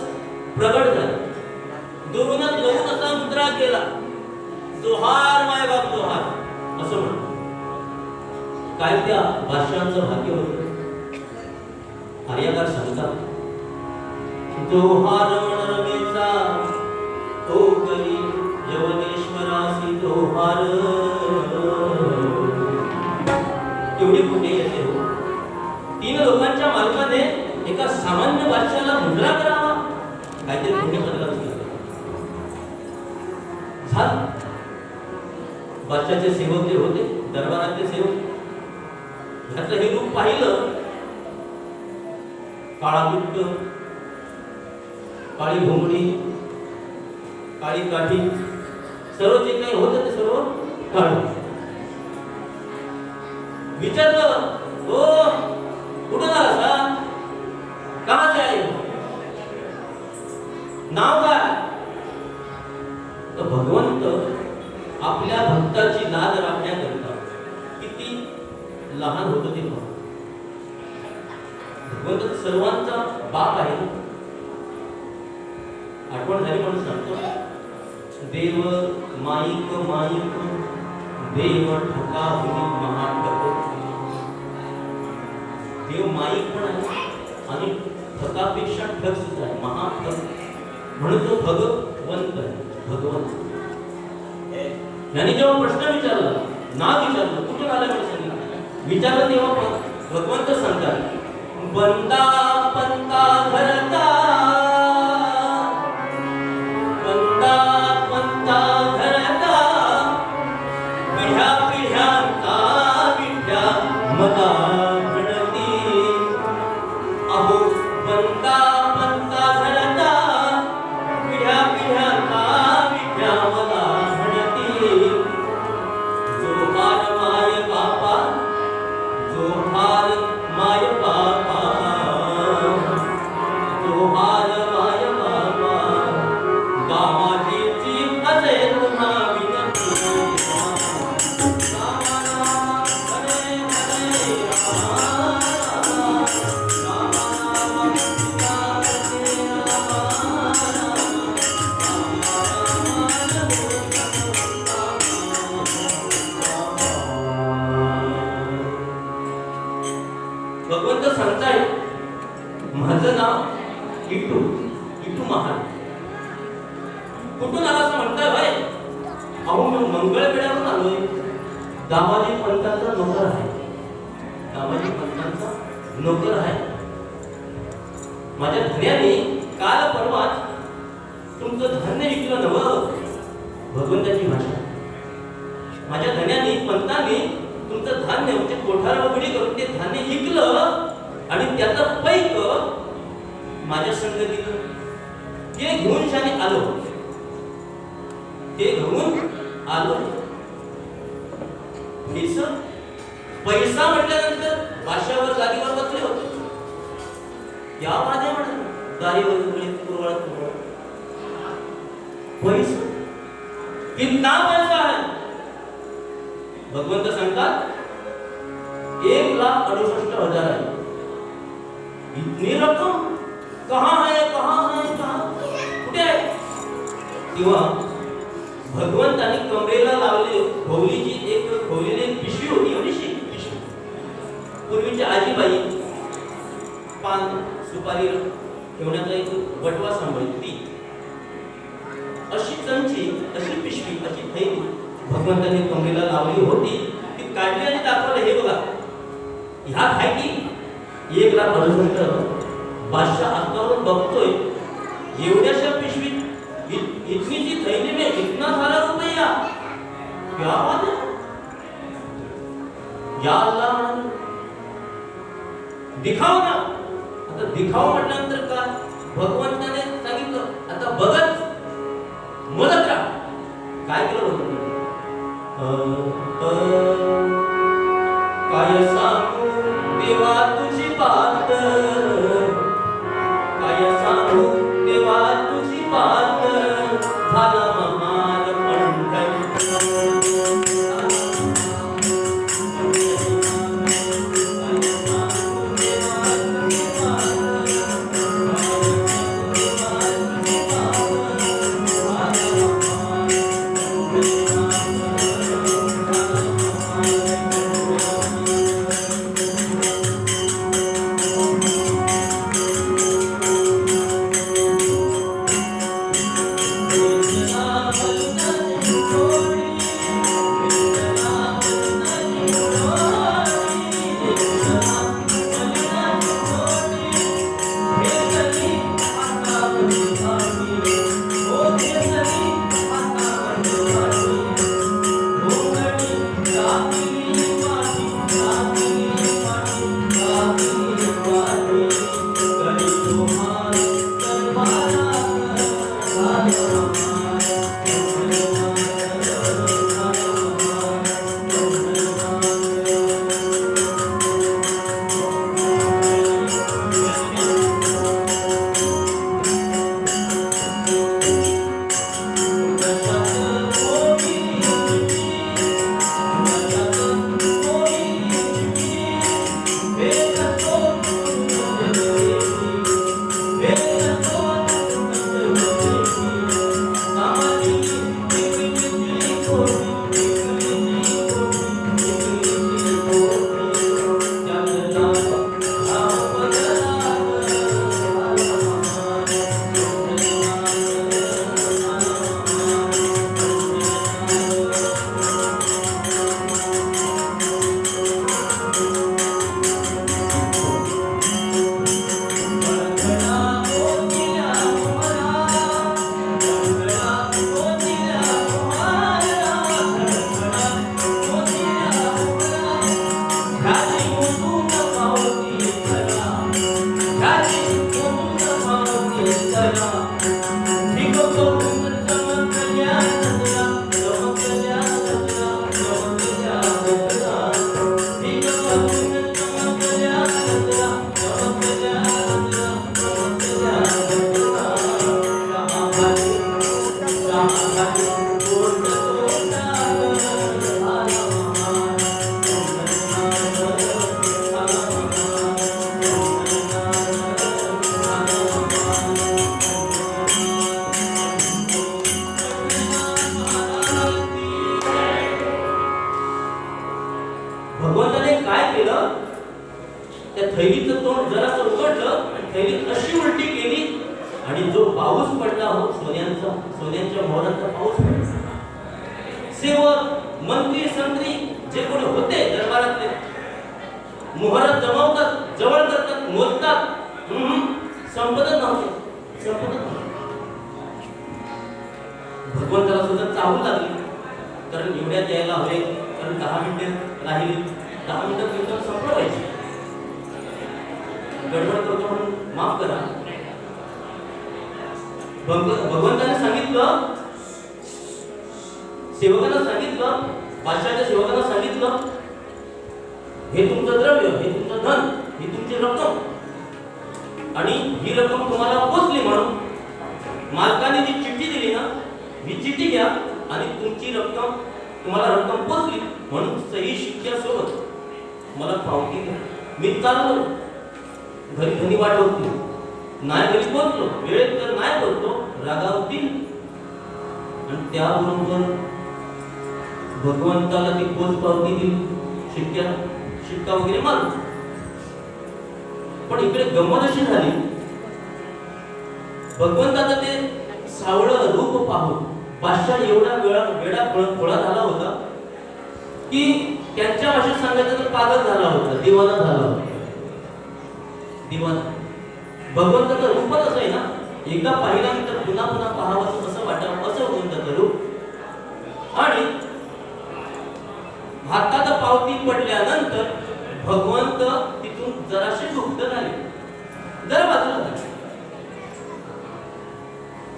S1: प्रगट झाले. दुरूनच लवून असा मुद्रा केला, जोहार मायबाप जोहार असं म्हणतो. काय त्या बादशांचं भाग्य होतं. आर्यकार सांगतात, जोहार म्हणरमेचा तो करी यवनेश्वरासी जोहार. एवढी कुठे येते हो. 3 लोकांच्या मालकाने एका सामान्य बादशाला मुद्रा करावा, काहीतरी पुण्य बदलावं झालं. बादशाचे सेवक जे होते, दरबारातले सेवक, ह्याचं हे रूप पाहिलं. काळा बुट्ट, काळी घोंगडी, काळी काठी, सर्व जे काही होतं ते सर्व काढ. विचारलं, हो कुठं आला सा, कहाँ से आए, नाव काय? तर भगवंत आपल्या भक्ताची लाज राखण्याकरिता किती लहान होतं ते पहा. भगवंत सर्वांचा बाप आहे. आठवण झाली म्हणून सांगतो. देव माईक माईक देव ठका हुनी महाठक. देव माईक पण आहे आणि ठकापेक्षा ठक सुद्धा आहे, महाठक म्हणून तो भगवंत आहे. भगवंत यांनी जेव्हा प्रश्न विचारला, नाव विचारलं, कुठे आलं म्हणून सांगितलं. विचारलं तेव्हा भगवंत सांगतात, बंदा पंता धरता, बंदा पंता धरता, पिढ्या पिढ्यांचा विद्या मला गणती. अहो बंदा पंता धरता, पिढ्या पिढ्यांचा विद्या मला गणती. जोहार माय बापा, जोहार माय बापा, जोहार माय बापा, दामाजीची असे तुम्हा विनंती. राम राम हरे हरे राम, राम राम सीता हरे राम, भगवंत सांगताय, माझं नाव इटू, इटू महाराज. कुठून आला असं म्हणताय भाई? अहो मी मंगळवेढ्यावरून आलोय. दामाजी पंतांचा नोकर आहे, दामाजी पंतांचा नोकर आहे. माझ्या धन्याने काल परवाच तुमचं धान्य विकलं नवं. भगवंताची भाषा. माझ्या धन्याने पंतांनी तुमचं धान्य म्हणजे कोठार उघडी करून ते धान्य विकलं आणि त्याचं पैक माझ्या संगतीनं ते घेऊन शाने आलो, ते घेऊन आलो. पैसा म्हटल्यानंतर भाषावर जागेवर बसले होते. या माझ्या म्हणत दारीवर पुरवळत पैसा कितना पैसा है? भगवंत सांगतात 1,68,000 है. इतनी रक्कम कहाँ है, कहाँ है, कहाँ कुठे आहे? तेव्हा भगवंताने कमरेला लावली खवलीची एक खवलेली पिशवी होती, एवढीशी पिशवी. पूर्वीची आजीबाई पान सुपारी ठेवण्याचा एक बटवा सांभाळली, अशी चमची, अशी पिशवी, अशी थैली भगवंताने कमरेला लावली होती. ती काढली आणि दाखवलं, हे बघा, ह्यात आहे की 1,68,000. बादशाह आत्तावरून बघतोय, एवढ्याशा पिशवीत इतनी सी थैली में इतना सारा रुपया, क्या बात है? या अल्लाह म्हणाले, दिखाव ना. आता दिखाव म्हटल्यानंतर काय? भगवंताने सांगितलं, आता बघत मदत राहा. काय केलं भगवंताने? काय सांगू देवा तुझी बात, काय सांगू देवा तुझी बात, झाला महार पंढरपूर. भगवंताने काय केलं? त्या थैलीचं तोंड जरासं उघडलं आणि थैली अशी उलटी केली आणि जो पाऊस पडला हो, सोन्यांच्या मोहरांचा पाऊस पडला. सेवक, मंत्री, संत्री जे कोणी होते दरबारातले, मोहरात जमवतात, जवळ करतात, मोजतात, संपत नव्हते. भगवंताला सुद्धा चाहू लागली, कारण एवढ्यात यायला हवे, कारण 10 मिनिटे राहिली, 10 मिनिटात कीर्तन संपलं पाहिजे. गडबड करतो म्हणून माफ करा. भगवंताने सांगितलं, सेवकांना सांगितलं, बादशाहाच्या सेवकांना सांगितलं, हे तुमचं द्रव्य, हे तुमचं धन, ही तुमची रक्कम, आणि ही रक्कम तुम्हाला पोचली म्हणून मालकाने जी चिठ्ठी दिली ना, ही चिठ्ठी घ्या आणि तुमची रक्कम, तुम्हाला रक्कम पोचली म्हणून सही शिक्क्यासोबत मला पावती द्या. मी चाललो. घरी धनी वाट होती. नाही घरी पोहोचलो, वेळेत जर नाही पोहोचलो रागावतील आणि त्याबरोबर भगवंताला ती पोच पावती दिली, शिक्का वगैरे मारला. पण इकडे गंमत अशी झाली, भगवंताचं ते सावळं रूप पाहून बादशाह एवढा वेळा खोळा झाला होता की त्यांच्या भाषेत सांगायचं तर पागल झाला होता, दिवाना झाला होता. दिवाना भगवंताचं रूपच असं आहे ना, एकदा पाहिल्यानंतर पुन्हा पुन्हा पाहावं असं वाटावं, असं भगवंताचं रूप. आणि हातात पावती पडल्यानंतर भगवंत तिथून जराशे गुप्त झाले, जरा बाजूला झाले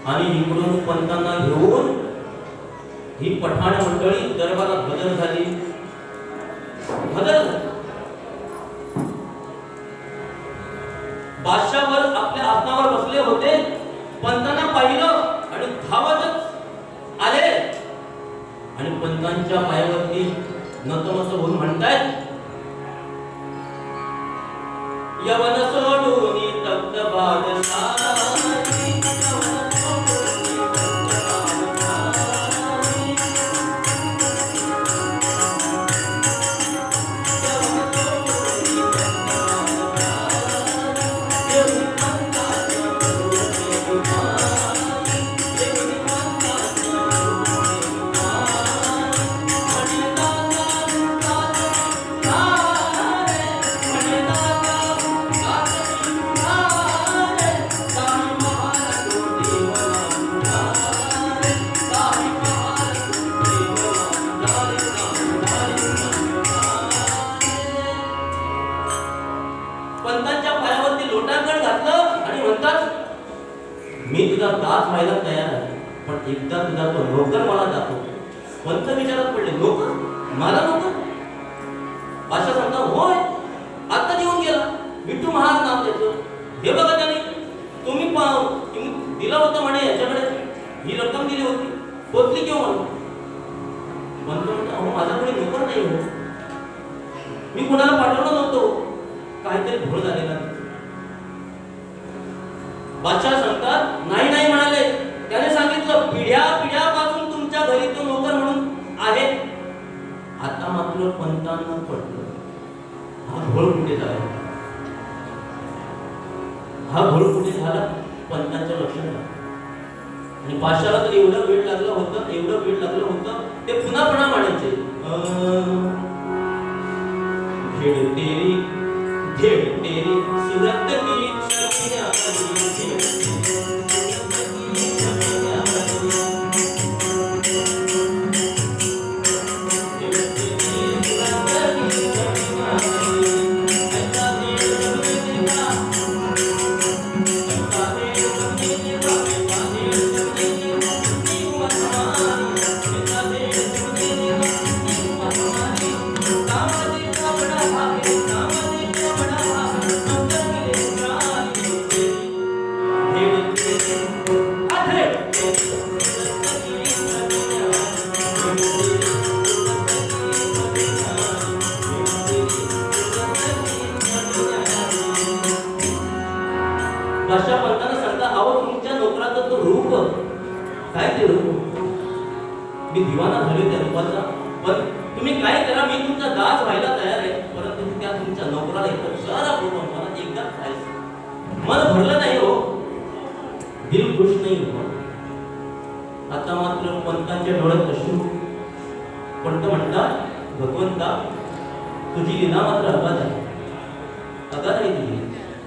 S1: आणि इकडून पंतांना घेऊन ही पठाण मंडळी दरबारात हजर झाली. बादशाहवर आपल्या आसनावर बसले होते. पंतांना पाहिलं आणि धावतच आले आणि पंतांच्या पायावरती नतमस्तक होऊन म्हणतायत, यवन सोडून तख्त बादशाही, यवन सोडून तख्त बादशाही, यवन सोडून तख्त बादशाही, देऊन पंतांना करूनी गुमानी, देऊन पंतांना करूनी गुमानी, म्हणता पंतांच्या पायावरती लोटांगण घातलं आणि म्हणतात, मी तुझा दास व्हायला तयार आहे, पण एकदा तुझा तो नोकर मला दाखव. पंत विचारात पडले, नोकर? मला नोकर? बादशाह सांगता, होय, आता येऊन गेला, विठू महार नाव त्याचं. हे बघा त्याने तुम्ही दिला होता म्हणे याच्याकडे, ही रक्कम दिली होती, पोचली किंवा म्हणून. पंत म्हणता, हो माझ्याकडे नोकर नाही हो, मी कुणाला पाठवलं नव्हतो, काहीतरी भूल झालेला. बादशाह सांगतात, नाही नाही म्हणाले. त्याने सांगितलं, पिढ्यापासून तुमच्या घरी तो नोकर म्हणून आहे. आता मात्र पंतांना पडलं, हा घोळ कुठे झाला, हा घोळ कुठे झाला. पंतांच्या लक्षात आलं आणि बादशाहला तर एवढं वेळ लागलं होतं, ते पुन्हा म्हणायचे, घेड तेरी सूरत की छबियां बादशाह पंतांना सांगता, अहो तुमच्या नोकराचं तो रूप काय, ते रूप मी दिवाना झालो त्या रूपाचा. पण तुम्ही काय करा, मी तुमचा दास व्हायला तयार आहे, परंतु त्या तुमच्या नोकराला इथं जरा बोलवा, मला एकदा खायचं. मन भरलं नाही हो, दिल खुश नाही हो. आता मात्र पंतांच्या डोळ्यात अश्रू. पंत म्हणतात, भगवंता तुझी लीला मात्र अगाध आहे तुझी.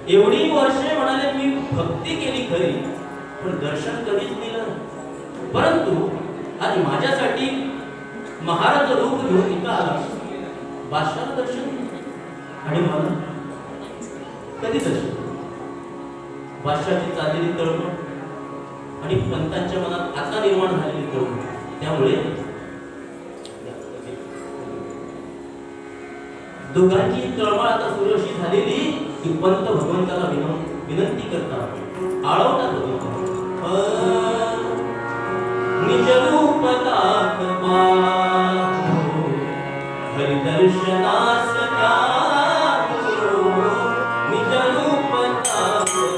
S1: एवढी वर्षे म्हणाले मी भक्ती केली खरी, पण दर्शन कधीच दिलं नाही. परंतु आज माझ्यासाठी महाराज रूप घेऊन इथं आला, बादशाला दर्शन दिलं आणि मला कधी दर्शन. बादशाची चाललेली तळमळ आणि पंतांच्या मनात आता निर्माण झालेली तळमळ, त्यामुळे दोघांची तळमळ आता सुरक्षित झालेली की पंत भगवंताला विनंती करतात, आळवतात, निज रूप दाखवा हरिदर्शनास द्यावो निज रूप दाखवा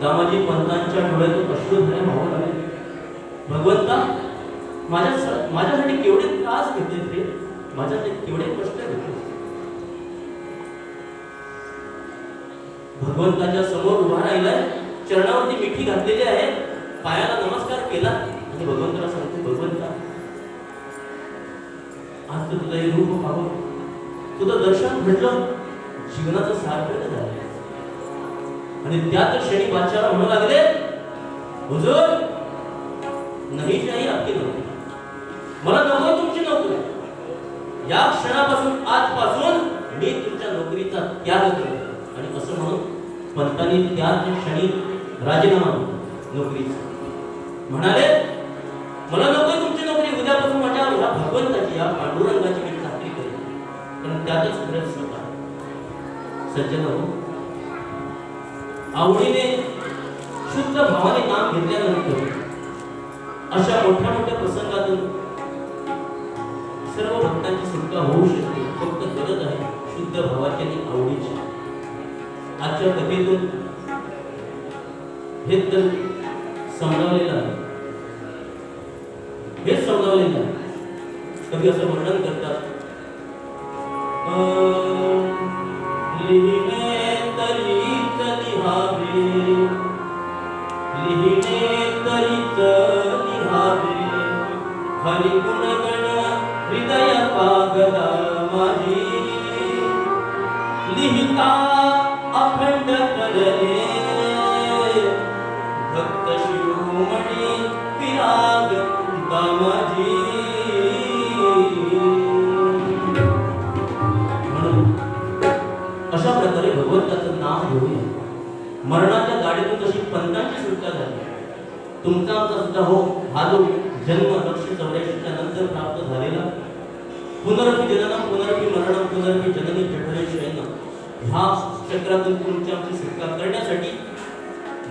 S2: दामाजी पंतांच्या डोळ्यातून अश्रू झाले वाहू लागले. भगवंता माझ्यासाठी केवढे त्रास घेतले रे, माझ्यासाठी केवढे कष्ट घेतले. भगवंत भगवंताच्या समोर उभा राहिलाय, चरणावरती मिठी घातलेली आहे, पायाला नमस्कार केला आणि भगवंताला सांगतो, भगवंता आज तर तुझं हे रूप पाहून, तुझं दर्शन घडलं, जीवनाचं सार्थक झालं. आणि त्याच क्षणी बादशाह म्हणू लागले, हुजूर नाही शाही आपली नोकरी, मला नको तुमची नोकरी. या क्षणापासून आजपासून मी तुमच्या नोकरीचा त्याग करतो. आणि असं म्हणून पंतांनी त्याच क्षणी राजीनामा दिला नोकरीचा. म्हणाले, मला नकोय तुमची नोकरी, उद्यापासून माझ्या या भगवंताची, या पांडुरंगाची मी खात्री करेन. कारण त्यातच खरंच सुख आहे. सज्जन आवडीने शुद्ध भावाने नाम घेतल्यानंतर अशा मोठ्या मोठ्या प्रसंगातून सर्व भक्तांची सुटका होऊ शकते. फक्त गरज आहे शुद्ध भावाची आणि आवडीची. आजच्या कथेतून हे तर समजावलेलं आहे, हेच समजावलेलं आहे. कवी असं वर्णन करतात, लिहिणे तरीच लिहावे, लिहिणे तरीच लिहावे, हरी गुणगण हृदय पागला माझी, लिहिता अखंड करले भक्त शिरोमणी विराग दामाजी. म्हणून अशा प्रकारे भगवंताचं नाव घेऊया. मरणाच्या गाडीतून जशी पंतांची सुटका झाली, तुमचा आमचा सुद्धा हो हा जो जन्म 1984 नंतर प्राप्त झालेला पुनरपी जननम पुनरपी मरणम पुनरपी जननी जठरे शयन, ह्या चक्रातून तुमची आमची सुटका करण्यासाठी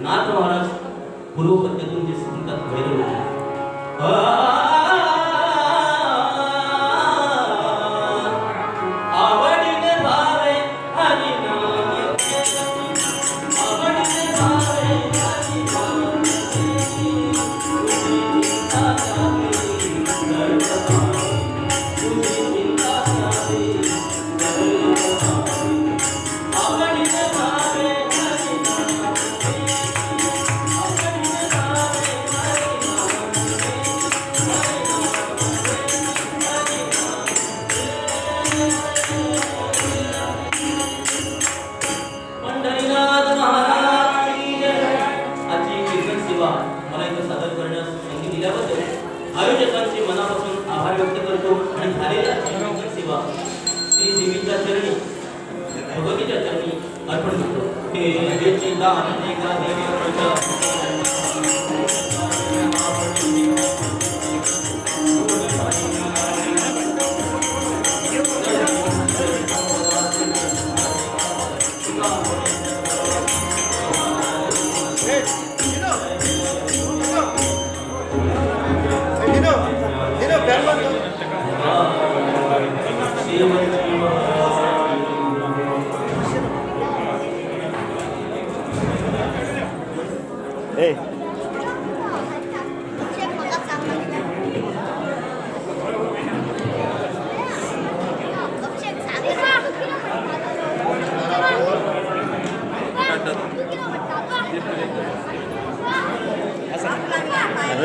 S2: नाथ महाराज पूर्वपद्यातून जे सांगतात भैरव आवडीने भावे हरी नाम, आवडीने भावे हरी नाम, तुझी चिंता जावी सर्वभावी, तुझी चिंता जावी सर्वभावी, आवडीने भावे हरी नाम, आवडीने भावे हरी नाम, पंढरीनाथ महाराज की जय. आजची कीर्तन सेवा मला इथं सादर करण्यास संधी दिल्याबद्दल आयोजकांचे मनापासून आभार व्यक्त करतो. आणि झालेल्या कीर्तन सेवा श्री देवीच्या चरणी, भगवतीच्या चरणी अर्पण करतो. हे चिंतामणी देवा देवा
S3: Hey.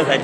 S3: Saya